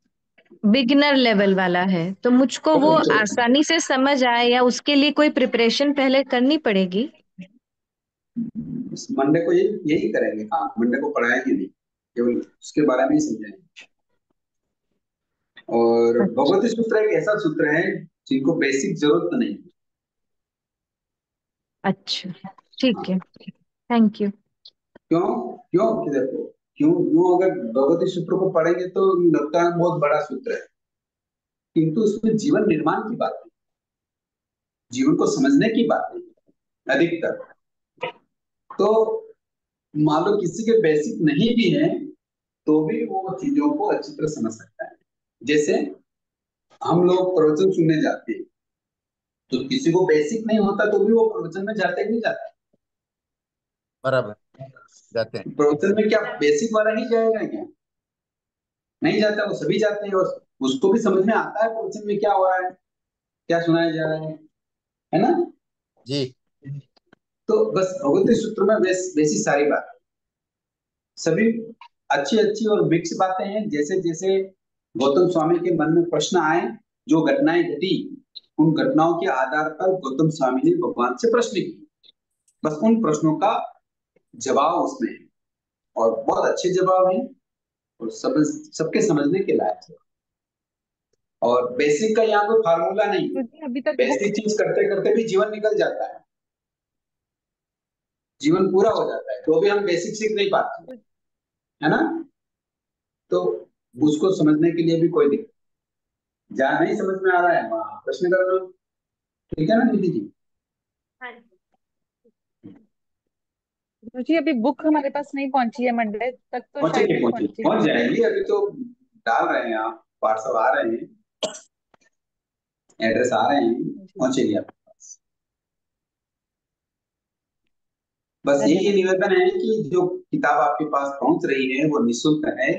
बिगिनर लेवल वाला है, तो मुझको वो आसानी से समझ आए या उसके लिए कोई प्रिपरेशन पहले करनी पड़ेगी? इस मंडे को यही करेंगे। हाँ मंडे को पढ़ाएंगे नहीं, केवल उसके बारे में ही समझाएंगे। और भगवती सूत्र एक ऐसा सूत्र है जिनको बेसिक जरूरत नहीं। अच्छा ठीक है, थैंक यू। क्यों क्यों कि देखो, क्यों क्यों अगर भगवती सूत्र को पढ़ेंगे तो लगता है बहुत बड़ा सूत्र है, किंतु उसमें जीवन निर्माण की बात है, जीवन को समझने की बात है अधिकतर। तो मान लो किसी के बेसिक नहीं भी है तो भी वो चीजों को अच्छी तरह समझ सकता है। जैसे हम लोग प्रवचन सुनने जाते हैं, तो किसी को बेसिक नहीं होता तो भी वो प्रवचन में जाते नहीं जाते। बराबर जाते हैं। प्रवचन में क्या बेसिक वाला ही जाएगा क्या? नहीं जाता, वो सभी जाते हैं, और उसको भी समझ में आता है प्रवचन में क्या हो रहा है, क्या सुनाया जा रहा है ना? जी तो बस भगवती सूत्र में वैसी सारी बात, सभी अच्छी अच्छी और मिक्स बातें हैं। जैसे जैसे गौतम स्वामी के मन में प्रश्न आए, जो घटनाएं घटी, उन घटनाओं के आधार पर गौतम स्वामी ने भगवान से प्रश्न किए। बस उन प्रश्नों का जवाब उसमें है, और बहुत अच्छे जवाब हैं, और सबके समझने के लायक है। और बेसिक का यहाँ कोई फार्मूला नहीं है, अभी तक बेसिक चीज करते करते भी जीवन निकल जाता है, जीवन पूरा हो जाता है, तो भी हम बेसिक सीख नहीं पाते, है ना? तो उसको समझने के लिए भी कोई दिक्कत, जहाँ नहीं समझ में आ रहा है वहां प्रश्न कर लो। ठीक है ना निधि जी? जी अभी बुक हमारे पास नहीं पहुंची है, मंडे तक तो शायद पहुंचेगी नहीं पहुंचेगी, पहुंची। पहुंच जाएगी। अभी तो डाल रहे हैं, आप पार्सल आ रहे हैं, एड्रेस आ रहे हैं, पहुंचेगी आपके पास। बस यही निवेदन है कि जो किताब आपके पास पहुंच रही है वो निःशुल्क है,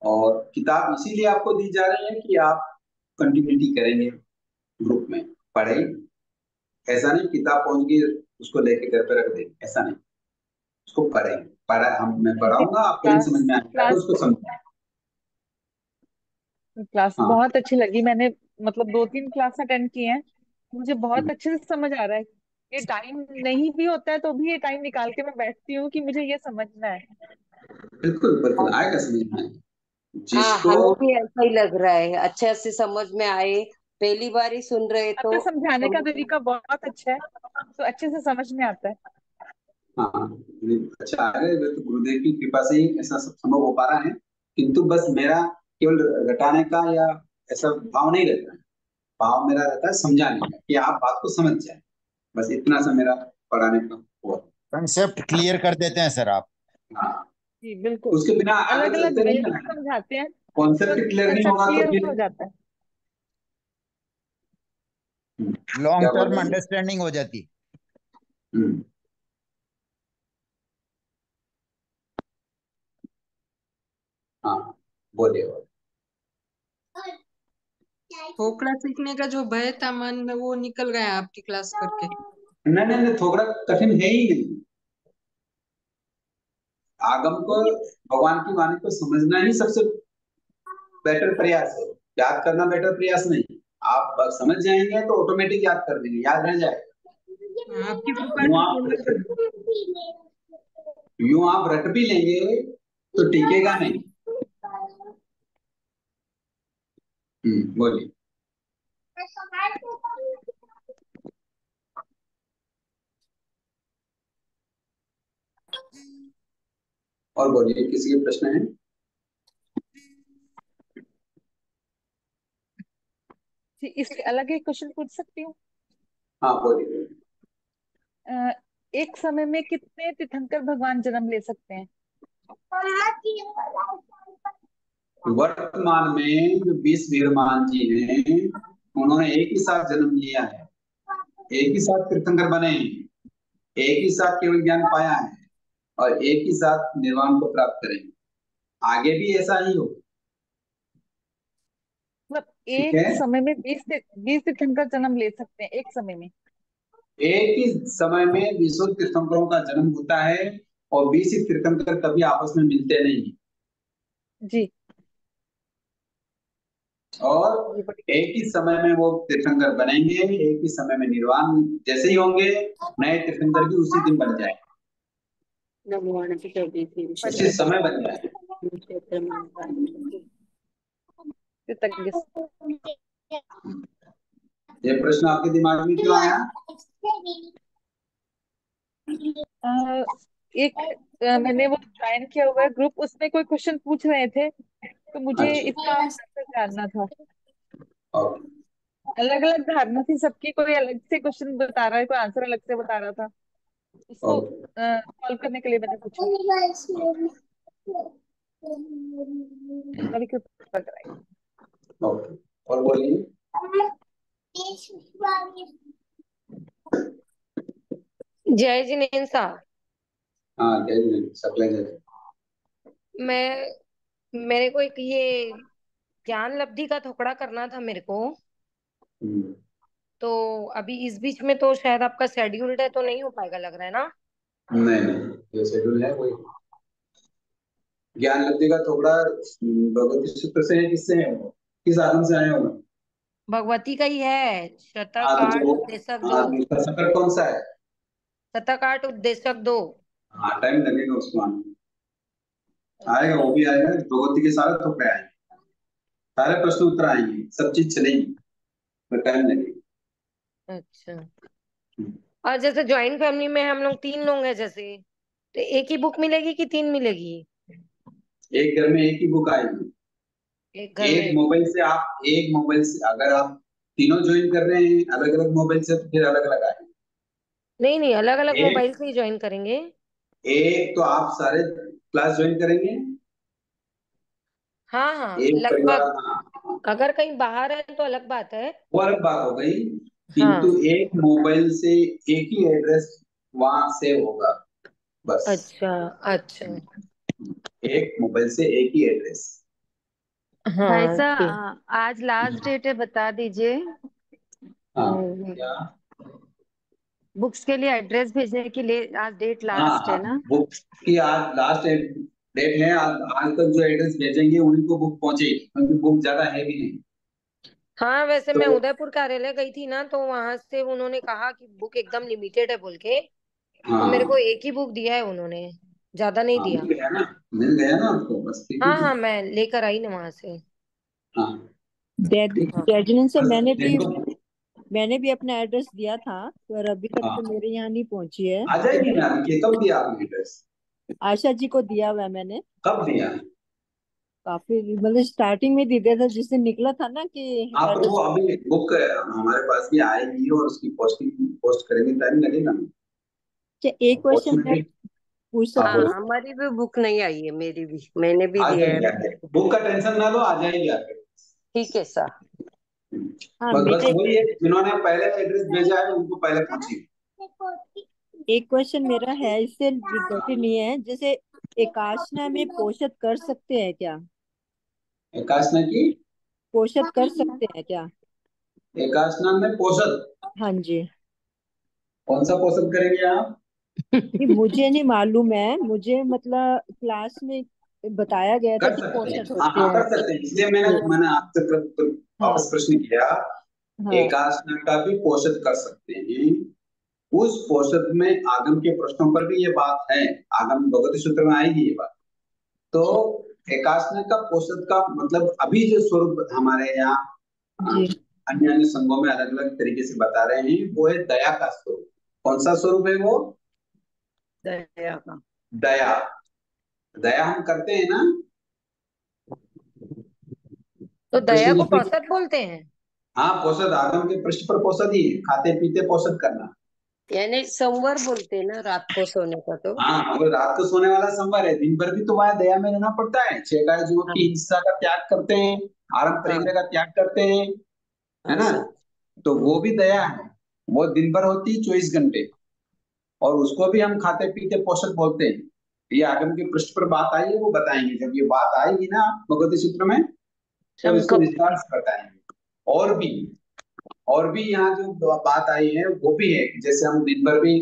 और किताब इसीलिए आपको दी जा रही है कि आप कंटिन्यूटी करेंगे, ग्रुप में पढ़े। ऐसा नहीं किताब पहुंच गई उसको लेके घर पे रख देंगे, ऐसा नहीं, उसको पढ़ेंगे। मैं पढ़ाऊंगा, आपको नहीं समझ में आएगा तो उसको समझाएंगे। क्लास हाँ बहुत अच्छी लगी, मैंने मतलब 2-3 क्लास अटेंड की हैं, मुझे बहुत अच्छे से समझ आ रहा है ये टाइम नहीं भी होता है तो भी ये टाइम निकाल के मैं बैठती हूँ कि मुझे ये समझना है। बिल्कुल बिल्कुल आएगा समझ में आएगा हाँ, जिसको। हमें भी ऐसा ही लग रहा है, अच्छे से समझ में आए। पहली बार ही सुन रहे आपका तो समझाने का समझ में। तरीका बहुत अच्छा है, तो अच्छे से समझ में आता है। हाँ नहीं, अच्छा आ रहा है, तो गुरुदेव की कृपा से ही ऐसा सब संभव हो पा रहा है। किंतु बस मेरा केवल रटाने का या ऐसा भाव नहीं रहता है। भाव मेरा रहता है समझाने का, कि आप बात को समझ जाए। बस इतना सा मेरा पढ़ाने का हुआ। कंसेप्ट क्लियर कर देते हैं सर आप। हाँ, जी बिल्कुल, उसके बिना आगे अलग अलग चलते वे नहीं में है। समझाते हैं तो कॉन्सेप्ट क्लियर नहीं कंसेप्ट होगा तो क्लियर फिर हो जाता है। लॉन्ग क्या बोल टर्म रहे हैं? अंडरस्टैंडिंग हो जाती। हम्म, हाँ बोलिए बोलिए। ठोकरा सीखने का जो भय था मन में वो निकल गया आपकी क्लास करके। नहीं नहीं नहीं, थोड़ा कठिन है ही नहीं। आगम को, भगवान की वाणी को समझना ही सबसे बेटर प्रयास है। याद करना बेटर प्रयास नहीं। आप समझ जाएंगे तो ऑटोमेटिक याद कर देंगे, याद रह जाएगा। आपकी कृपा यूं से आप समझ यूं आप रट भी लेंगे तो टिकेगा नहीं। बोलिए। और बोलिए, किसी के प्रश्न है? जी, इसके अलग एक क्वेश्चन पूछ सकती हूँ? हाँ बोलिए। अ, एक समय में कितने तीर्थंकर भगवान जन्म ले सकते हैं? वर्तमान में जो 20 वीरमान जी हैं, उन्होंने एक ही साथ जन्म लिया है, एक ही साथ तीर्थंकर बने हैं, एक ही साथ केवल ज्ञान पाया है, और एक ही साथ निर्वाण को प्राप्त करेंगे। आगे भी ऐसा ही हो। मतलब ठीक एक है, समय में 20 तीर्थंकर जन्म ले सकते हैं एक समय में? एक ही समय में 20 तीर्थंकरों का जन्म होता है, और 20 ही तीर्थंकर कभी आपस में मिलते नहीं। जी। और एक ही समय में वो तीर्थंकर बनेंगे, एक ही समय में निर्वाण जैसे ही होंगे, नए तीर्थंकर भी उसी दिन बन जाए, उसी समय बन जाए। ये प्रश्न आपके दिमाग में क्यों आया? मैंने वो ज्वाइन किया हुआ है ग्रुप, उसमें कोई क्वेश्चन पूछ रहे थे तो मुझे इसका आंसर जानना था। अलग अलग धारणा थी सबकी, कोई अलग से क्वेश्चन बता रहा है, कोई आंसर अलग से बता रहा था, उसको सॉल्व करने के लिए मैंने पूछा। अभी कृपया कराइए। और बोलिए। जय जिनेन्द्र। हाँ जय जिनेन्द्र, सकले जय। मेरे को एक ये ज्ञान लब्धि का थोड़ा करना था मेरे को। तो अभी इस बीच में तो शायद आपका शेड्यूल्ड है तो नहीं हो पाएगा लग रहा है ना? नहीं नहीं, जो शेड्यूल है वही। ज्ञान लब्धि का थोड़ा भगवती सूत्र से है, किससे है वो? किस आगम से आया होगा? भगवती का ही है, शतक हाँ तो 8 जो, उपदेशक 2। हाँ तो उसका संकट कौन सा है? शतक 8 उपदेशक 2। हाँ टाइम लगेगा उसको आने में। आएगा, वो भी आएगा, भगवती के सारे थोपड़े आएंगे, सारे प्रश्न उत्तर आएंगे, सब चीज चलेगी, पर टाइम लगेगा। अच्छा, और जैसे ज्वाइंट फैमिली में हम लोग 3 लोग हैं जैसे, तो एक ही बुक मिलेगी कि 3 मिलेगी? एक घर में एक ही बुक आएगी। एक घर एक में मोबाइल से आप, एक मोबाइल से अगर आप तीनों ज्वाइन कर रहे हैं अलग अलग मोबाइल से, तो फिर अलग अलग आएंगे। नहीं नहीं, अलग अलग एक मोबाइल से ही ज्वाइन करेंगे। एक तो आप सारे क्लास ज्वाइन करेंगे, हाँ हाँ एक परिवार, लगभग। हाँ अगर कहीं बाहर है तो अलग बात है। वो अलग बात हो गई, हाँ। किंतु एक मोबाइल से एक ही एड्रेस वहां सेव होगा, बस। अच्छा अच्छा। एक मोबाइल से एक ही एड्रेस। भाई हाँ ठीक। साहब आज लास्ट डेट है, बता दीजिए। हाँ क्या? बुक्स के लिए एड्रेस भेजने के लिए आज डेट हाँ लास्ट है हाँ, ना? बुक की आज लास्ट डेट है। आज तक जो एड्रेस भेजेंगे उन्हीं को बुक पहुंचेगी, क्योंकि बुक ज्यादा है भी नहीं। हाँ, वैसे मैं तो उदयपुर कार्यालय गई थी ना, तो वहां से उन्होंने कहा कि बुक एकदम लिमिटेड है बोल के। तो मेरे को हाँ एक ही बुक दिया है उन्होंने, ज्यादा नहीं हाँ, दिया। मिल गया ना आपको, बस ठीक ही हाँ थी। हाँ, मैं लेकर आई ना वहां से। हाँ ठीक। हाँ डेजलिन से बस मैंने देखो। भी अपना एड्रेस दिया था, पर अभी तक तो हाँ मेरे यहाँ नहीं पहुंची है। आ जाएगी ना, अभी कब दिया आपने एड्रेस? आशा जी को दिया हुआ है मैंने। कब दिया? काफी मतलब स्टार्टिंग में दे दिया था, जिस दिन निकला था ना कि हाँ तो वो एड्रेस। अभी बुक हमारे पास भी आएगी और उसकी पोस्टिंग पोस्ट करेंगे, टाइम लगेगा ना। एक पोस्ट क्वेश्चन में मैं भी। पूछ हाँ सकती हाँ, हूँ? बोलो। हमारी भी बुक नहीं आई है, मेरी भी, मैंने भी आ दिया है। जाएगी, आ जाएगी, बुक का टेंशन ना लो, आ जाएगी आपके। ठीक है सर। हाँ, बस बस मेरे वही है, जिन्होंने पहले एड्रेस भेजा है उनको पहले पूछिए। एक क्वेश्चन मेरा है, इससे रिलेटेड नहीं है। जैसे एकाशना में पोषक कर सकते हैं क्या? एकाशना की? पोषक कर सकते हैं क्या? एकाशना में पोषक? हाँ जी। कौन सा पोषक करेंगे आप? नहीं, मुझे नहीं मालूम है, मुझे मतलब क्लास में बताया गया था कर कि सकते हैं, पोषक हाँ होते हाँ हैं। कर सकते हैं, इसलिए मैंने हाँ मैंने आपसे हाँ वापस प्रश्न किया। हाँ। एकाशना का भी पोषक कर सकते हैं। उस पोषक में आगम के प्रश्नों पर भी ये बात है, आगम भगवती सूत्र में आएगी ये बात। तो एकाशना का पोषक का मतलब अभी जो स्वरूप हमारे यहाँ जी। अन्य अन्य संघों में अलग अलग तरीके से बता रहे हैं, वो है दया का स्वरूप। कौन सा स्वरूप है वो? दया का। दया। दया हम करते हैं ना। तो दया कृष्ण को जी की। औसत बोलते हैं? हाँ पोषद, आगम के पृष्ठ पर पोषद ही है, खाते पीते पोषद करना। यानी संवर बोलते हैं ना रात को सोने का तो। हाँ वो रात को सोने वाला संवर है, दिन भर भी तो वह दया में रहना पड़ता है। छेकाए जीवों हाँ की हिंसा का त्याग करते हैं, आरंभ हाँ परिग्रह का त्याग करते हैं, है हाँ ना। सर। तो वो भी दया है। वो दिन भर होती है 24 घंटे, और उसको भी हम खाते पीते पोषक बोलते हैं। ये आगम के पृष्ठ पर बात आई है, वो बताएंगे जब ये बात आएगी ना भगवती सूत्र में, तो हम इसको कब? विस्तार से बताएंगे। और भी, और भी यहाँ जो बात आई है वो भी है कि जैसे हम दिन भर भी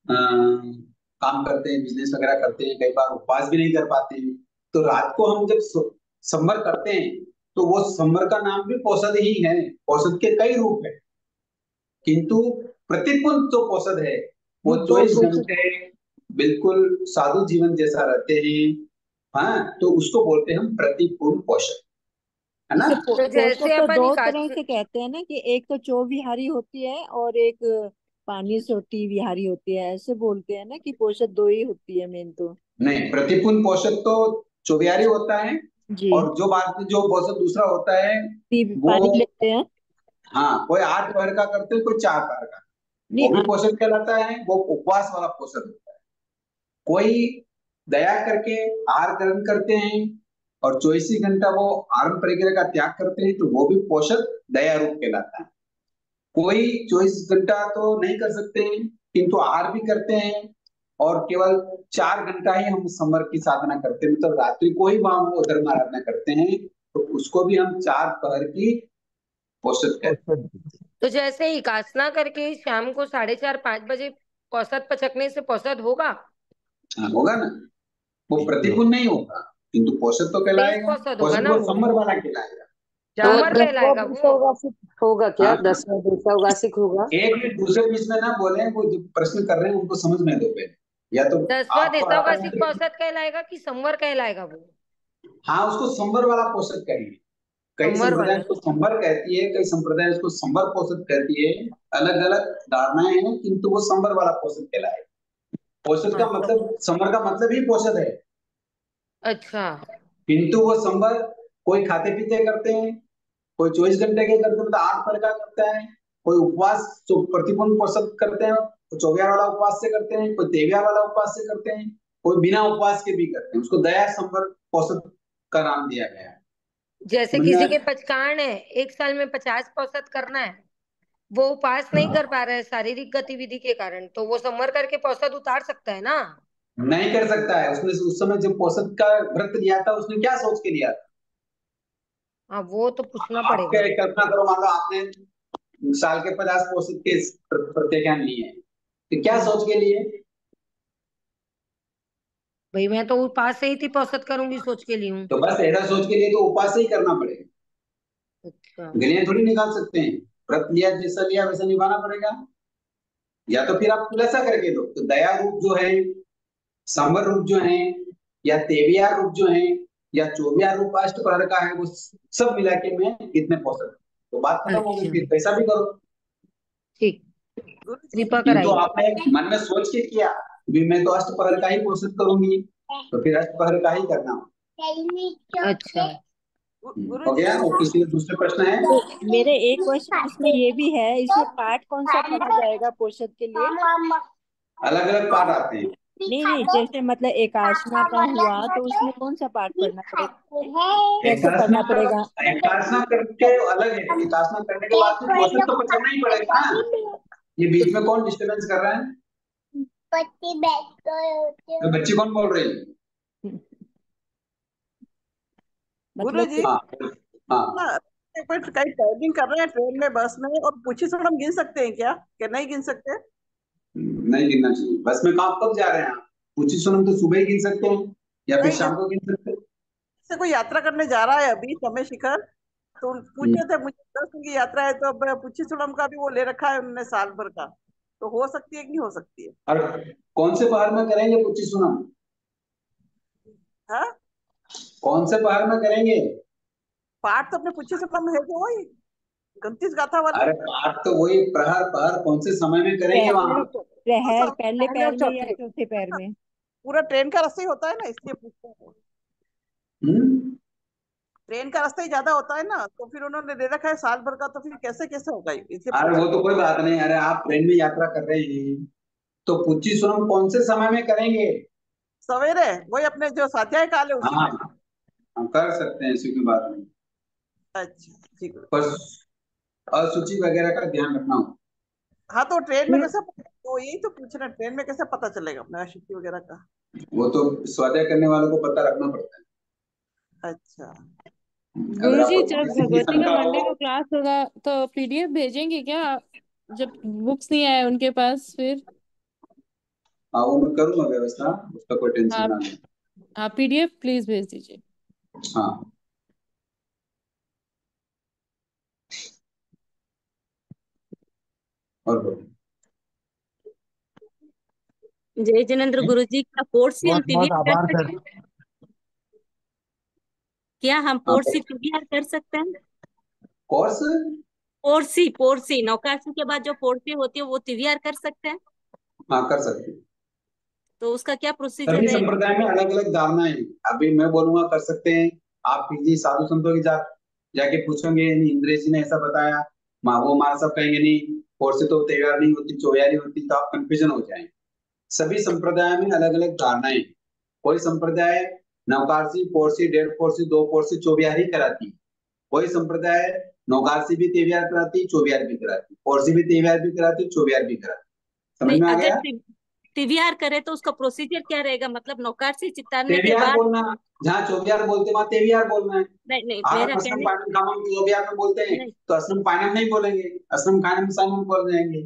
काम करते हैं, बिजनेस वगैरह करते हैं, कई बार उपवास भी नहीं कर पाते हैं। तो रात को हम जब संवर करते हैं, तो वो संवर का नाम भी पोषद ही है। पोषद के कई रूप है, किंतु प्रतिपूर्ण जो पोषद है वो वो दो 24 घंटे बिल्कुल साधु जीवन जैसा रहते हैं। हाँ तो उसको बोलते हैं हम प्रतिपूर्ण पोषक, है ना। इसे तो पोषक जैसे तो अपन दो इकाश। तरह से कहते हैं ना, कि एक तो चौ विहारी होती है और एक पानी सोटी विहारी होती है, ऐसे बोलते हैं ना कि पोषक दो ही होती है मेन तो। नहीं, प्रतिपूर्ण पोषक तो चौबियारी होता है। जी। और जो बात जो पोषक दूसरा होता है वो, पानी लेते हैं। हाँ कोई 8 पहर का करते हैं, कोई 4 पहर का, नहीं वो भी पोषक कहलाता है। वो उपवास वाला पोषक होता है। कोई दया करके आहार ग्रहण करते हैं और 24 घंटा वो आरंभ परिग्रह का त्याग करते हैं, तो वो भी पोषक दया रूप कहलाता है। कोई 24 घंटा तो नहीं कर सकते हैं, किंतु आहार भी करते हैं, और केवल 4 घंटा ही हम समर की साधना करते हैं, मतलब रात्रि को ही वहां वो धर्म आराधना करते हैं, तो उसको भी हम 4 पहर की पोषक कहते तो जैसे इकासना करके शाम को 4:30-5 बजे औसत पचकने से औसत होगा? हैं। हाँ, होगा ना। वो प्रतिकूल नहीं होगा, किंतु पोषक तो तेज कहलाएगा। औसत होगा पोषक ना वो वो? समर वाला कहलाएगा। तो एक समर मिनट, कहलाएगा वो? होगा क्या? हाँ 10वां होगा? एक मिनट, दूसरे बीच में ना बोले, वो जो प्रश्न कर रहे हैं उनको समझ में दो पहले, या तो 10वां आपको आता है देशावकाशिक औसत कहलाएगा कि संवर कहलाएगा वो? हाँ उसको संवर वाला पोषक कहेंगे। कई संवर संप्रदाय वाला। उसको संवर कहती है, कई संप्रदाय उसको संवर पोषक कहती है। अलग अलग धारणाएं हैं, किंतु वो संवर वाला पोषक कहलाएगा। पोषक का अच्छा मतलब, संवर का मतलब ही पोषक है, अच्छा। किंतु वो संवर कोई खाते पीते करते हैं, कोई 24 घंटे के करते हैं, मतलब 8 पहर का करता है। कोई उपवास जो प्रतिपूर्ण पोषक करते हैं, कोई 24 वाला उपवास से करते हैं, कोई 23 वाला उपवास से करते हैं, कोई बिना उपवास के भी करते हैं। उसको दया संवर पोषक का नाम दिया गया है। जैसे किसी के पचकाण है, 1 साल में 50 औसत करना है, वो उपवास नहीं कर पा रहा है शारीरिक गतिविधि के कारण, तो वो संवर करके औसत उतार सकता है ना? नहीं कर सकता है। उसने उस समय जब पोषक का व्रत लिया था, उसने क्या सोच के लिया था? हाँ, वो तो पूछना आप पड़ेगा। क्या कल्पना करो, मान लो आपने साल के 50 पोषक के प्रत्याख्यान लिए हैं, तो क्या सोच के लिए? भाई मैं तो उपवास से ही थी औसत करूंगी सोच के लिए हूँ। तो बस ऐसा सोच के लिए तो उपवास से ही करना पड़ेगा। गलियां थोड़ी निकाल सकते हैं। व्रत लिया जैसा लिया वैसा निभाना पड़ेगा। या तो फिर आप खुलासा करके दो, तो दया रूप जो है, समर रूप जो है, या तेवियार रूप जो है, या चौबियार रूप अष्टप्रहर का है, वो सब मिला के मैं इतने पोषक, तो बात खत्म हो गई। फिर कैसा भी करो। ठीक। कृपा ये तो कराइए। आपने मन में सोच के किया भी मैं तो अष्टप्रहर का ही पोषक करूंगी, तो फिर अष्टप्रहर का ही करना हो। अच्छा। हो गया। और किसी दूसरे प्रश्न है? तो मेरे एक क्वेश्चन इसमें ये भी है, इसमें पार्ट कौन सा पढ़ा जाएगा पोषद के लिए? अलग अलग पाठ आते हैं। नहीं, जैसे मतलब एकादशना का हुआ तो उसमें कौन सा पाठ पढ़ना पड़ेगा, कैसे एकादशना पढ़ना पड़ेगा? एकादशना करके अलग है। एकादशना करने के बाद फिर पोषण तो पचना ही पड़ेगा ना। ये बीच में कौन डिस्टर्बेंस कर रहा है? तो बच्ची कौन बोल रही है? गुरु जी हाँ हाँ। ना, कोई कहीं ट्रैवलिंग कर रहे हैं ट्रेन में, बस में, और पूछी सुन हम गिन सकते हैं क्या, कि नहीं गिन सकते? नहीं गिनना चाहिए। बस में कब जा रहे हैं आप? पूछी सुनम तो सुबह ही गिन सकते हैं या फिर नहीं, शाम को गिन सकते हैं। जैसे कोई यात्रा करने जा रहा है अभी समय शिखर, तो पूछे थे मुझे 10 दिन की यात्रा है, तो अब पूछी सुनम का भी वो ले रखा है उन्होंने साल भर का, तो हो सकती है कि नहीं हो सकती है? और कौन से पहर में करेंगे पूछी सुनम? हाँ, कौन से पहर में करेंगे? पाठ तो अपने पूछी सुनम है जो वही 29 गाथा वाला। अरे पाठ तो वही, प्रहर पहर कौन से समय में करेंगे वहां? प्रहर पहले पहले और पैर में या चौथे, चौथे पैर में? पूरा ट्रेन का रास्ता ही होता है ना, इसलिए पूछते हैं। ट्रेन का रास्ता ही ज्यादा होता है ना, तो फिर उन्होंने ले रखा है साल भर का, तो फिर कैसे कैसे होगा ये? इसलिए अरे वो पूछा। तो कोई बात नहीं। अरे आप ट्रेन में यात्रा कर रहे हैं तो पूछी सुनम कौन से समय में करेंगे? सवेरे वही अपने जो स्वाध्याय काल है उसी हाँ में। हम कर सकते हैं, ऐसी कोई बात नहीं। अच्छा ठीक है। बस अशुचि वगैरह का ध्यान रखना हो। हाँ, तो ट्रेन में कैसे, तो यही तो पूछना, ट्रेन में कैसे पता चलेगा अपने अशुद्धि वगैरह का? वो तो स्वाध्याय करने वालों को पता रखना पड़ता है। अच्छा। अगर गुरुजी आपको जब किसी की भगवती का शंका मंडे हो। को क्लास होगा तो पीडीएफ भेजेंगे क्या, जब बुक्स नहीं आए उनके पास फिर? हाँ वो मैं करूंगा व्यवस्था, उसका कोई टेंशन हाँ ना ले। हाँ, पीडीएफ प्लीज भेज दीजिए। हाँ और बोलो। जय जिनेन्द्र गुरु जी, क्या पोर्सी हम बहुत बहुत पीवीआर कर आभार सकते सर। हैं? क्या हम हाँ पोर्सी पीवीआर कर सकते हैं? कोर्स। पोर्सी पोर्सी नौकासी के बाद जो पोर्सी होती है वो पीवीआर कर सकते हैं? हाँ कर सकते हैं। तो उसका क्या प्रोसीजर सभी रहेगा? संप्रदाय में अलग अलग धारणाएं हैं। अभी मैं बोलूंगा कर सकते हैं। आप किसी साधु संतों की जाके पूछोगे, नहीं इंद्रेश जी ने ऐसा बताया, वो हमारा सब कहेंगे नहीं कोर्स तो तैयार नहीं होती, चौयारी होती, तो आप कंफ्यूजन हो जाएंगे। सभी संप्रदाय में अलग अलग धारणाएं हैं। कोई संप्रदाय नवकारसी, पोरसी, 1.5 पोरसी, 2 पोरसी, चौबियारी कराती है। कोई संप्रदाय नौकारसी भी तेवियार कराती, चौबियार भी कराती, पोरसी भी तेवियार भी कराती, चौबियार भी कराती। समझ नहीं, में आ अगर गया? पीवीआर करे तो उसका प्रोसीजर क्या रहेगा? मतलब नौकासी चितारने के तेवियार बाद? बोलना, जहाँ चौबियार बोलते वहां तेवियार बोलना है। नहीं नहीं, आप मेरा असलम कहने पाइनम कामम चौबियार में बोलते हैं नहीं तो असलम पाइनम नहीं बोलेंगे, असलम खानम साइनम बोल जाएंगे।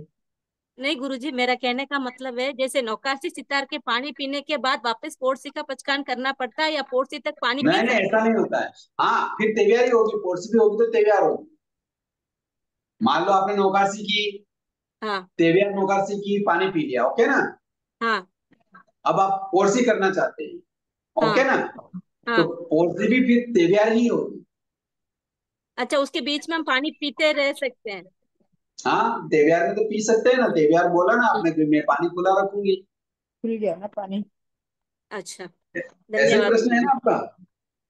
नहीं गुरुजी, मेरा कहने का मतलब है जैसे नौकासी चितार के पानी पीने के बाद वापस पोर्सी का पचकान करना पड़ता है, या पोर्सी तक पानी पी नहीं नहीं सकते ऐसा हैं? नहीं होता है। हाँ फिर तेवियारी होगी, पोर्सी भी होगी तो तेवियार होगी। मान लो आपने नौकासी की, हाँ तेवियार नौकासी की, पानी पी लिया, ओके ना? हाँ अब आप पोर्सी करना चाहते हैं, हाँ ओके ना? तो हाँ। पोर्सी भी फिर तेवियार ही होगी। अच्छा, उसके बीच में हम पानी पीते रह सकते हैं? हाँ तेवियार में तो पी सकते हैं ना। तेवियार बोला ना आपने कि मैं पानी खुला रखूंगी। खुल गया ना पानी? अच्छा, ऐसे धन्यवाद प्रश्न है गुरुजी। ना आपका?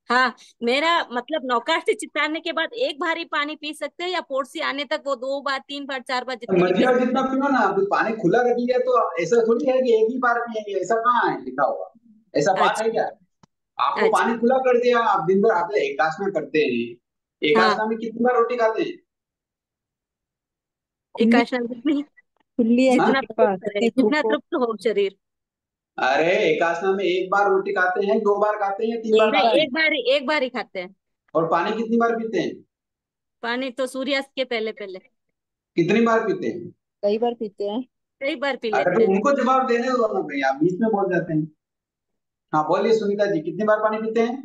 हाँ, मेरा मतलब नौकासी चितारने के बाद एक बार ही पानी पी सकते हैं, या पोर्सी आने तक वो 2 बार 3 बार 4 बार जितनी भी मर्जी पी और सकते जितना हैं? पियो ना। अभी पानी खुला रखिए तो ऐसा थोड़ी है कि एक ही बार पिएंगे, ऐसा कहाँ है लिखा हुआ? ऐसा बात है अच्छा क्या? आपको अच्छा। पानी खुला कर दिया, आप दिन भर आप एकादशा करते हैं। हाँ, एकादशा में कितनी बार रोटी खाते हैं? खुली एकादशी में खुली है जितना कृपा, तृप्त रहे, कितनी जितना भूख हो। तृप्त हो शरीर। अरे एकादशा में एक बार रोटी खाते हैं, 2 बार खाते हैं, 3 बार एक नहीं, बार। खाते हैं? एक बार ही खाते हैं। और पानी कितनी बार पीते हैं? पानी तो सूर्यास्त के पहले पहले कितनी बार पीते हैं? कई बार पीते हैं। कई बार पी अरे लेते तो हैं। उनको जवाब देने दो ना भैया, आप बीच में बोल जाते हैं। हाँ बोलिए सुनीता जी, कितनी बार पानी पीते हैं?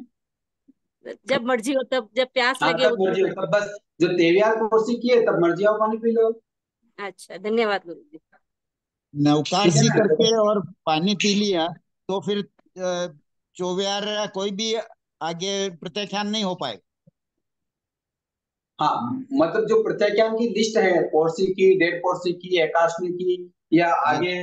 जब मर्जी हो तब, जब प्यास हाँ लगे तब मर्जी हो तब, बस जो तेवियार कोर्सी की है तब मर्जी आओ पानी पी लो। अच्छा, धन्यवाद गुरु जी। नौकारसी ठीक है ना? करके और पानी पी लिया तो फिर चौव्यार या कोई भी आगे प्रत्याख्यान नहीं हो पाएगा। हाँ मतलब जो प्रत्याख्यान की लिस्ट है, पोर्सी की, डेढ़ पोर्सी की, एकादशी की या आगे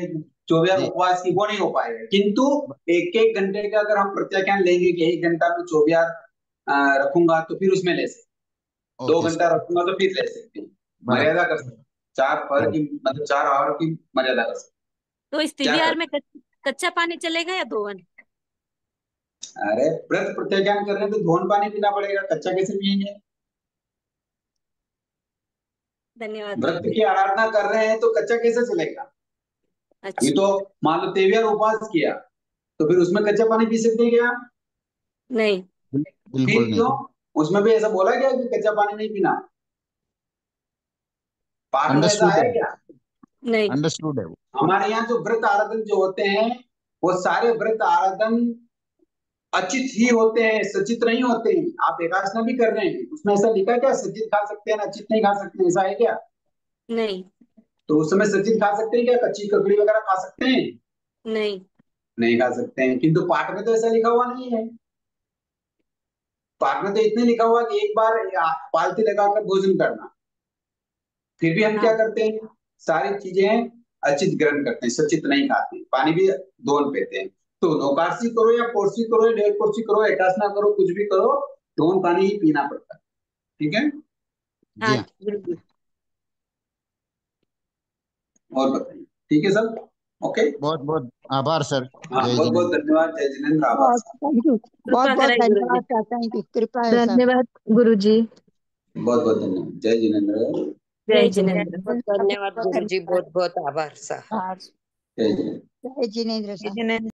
चौव्यार उपवास की, वो नहीं हो पाएगा। किंतु एक एक घंटे का अगर हम प्रत्याख्यान लेंगे कि 1 घंटा में चौव्यार रखूंगा तो फिर उसमें ले सकते, 2 घंटा रखूंगा तो फिर ले सकते हैं, मर्यादा कर सकते, 4 पर की मतलब 4 आवर की मर्यादा कर सकते। तो इस तिवियार में कच्चा पानी चलेगा या धोवन? अरे व्रत प्रत्याख्यान कर रहे हैं तो धोन पानी पीना पड़ेगा, कच्चा कैसे पियेंगे? धन्यवाद। व्रत की आराधना कर रहे हैं तो कच्चा कैसे चलेगा? अभी तो मान लो तेवियार उपवास किया तो फिर उसमें कच्चा पानी पी सकते हैं क्या? नहीं। फिर क्यों? उसमें भी ऐसा बोला गया कि कच्चा पानी नहीं पीना? पाठ में ऐसा है क्या? नहीं। अंडरस्टूड है वो। हमारे यहाँ जो व्रत आराधन जो होते हैं वो सारे व्रत आराधन अचित ही होते हैं, सचित नहीं होते हैं। आप एकादशी भी कर रहे हैं, उसमें ऐसा लिखा है क्या सचित खा सकते हैं, अचित नहीं खा सकते, ऐसा है क्या? नहीं। तो उस समय सचित खा सकते हैं क्या? कच्ची ककड़ी वगैरह खा सकते हैं? नहीं। नहीं खा सकते हैं। किंतु पाठ में तो ऐसा लिखा हुआ नहीं है। पाठ में तो इतने लिखा हुआ कि एक बार पालती लगाकर भोजन करना, फिर भी हम क्या करते हैं? सारी चीजें अचित ग्रहण करते हैं, सचित नहीं खाते, पानी भी दोन पीते हैं। तो नौकारसी करो या पोर्सी करो या डेढ़ पोर्सी करो, एकादशी करो, कुछ भी करो, दोन पानी ही पीना पड़ता है। ठीक है? हाँ बिल्कुल। और बताइए, ठीक है सर? ओके, बहुत बहुत आभार सर। हाँ बहुत बहुत धन्यवाद। जय जिनेंद्र, आभार। थैंक यू, बहुत बहुत धन्यवाद सर, थैंक यू, कृपा है सर। धन्यवाद गुरुजी। बहुत बहुत धन्यवाद। जय जिनेंद्र। जय जिनेंद्र। बहुत धन्यवाद गुरुजी, बहुत बहुत आभार सर। जय जिनेंद्र। जय जिनेंद्र सर।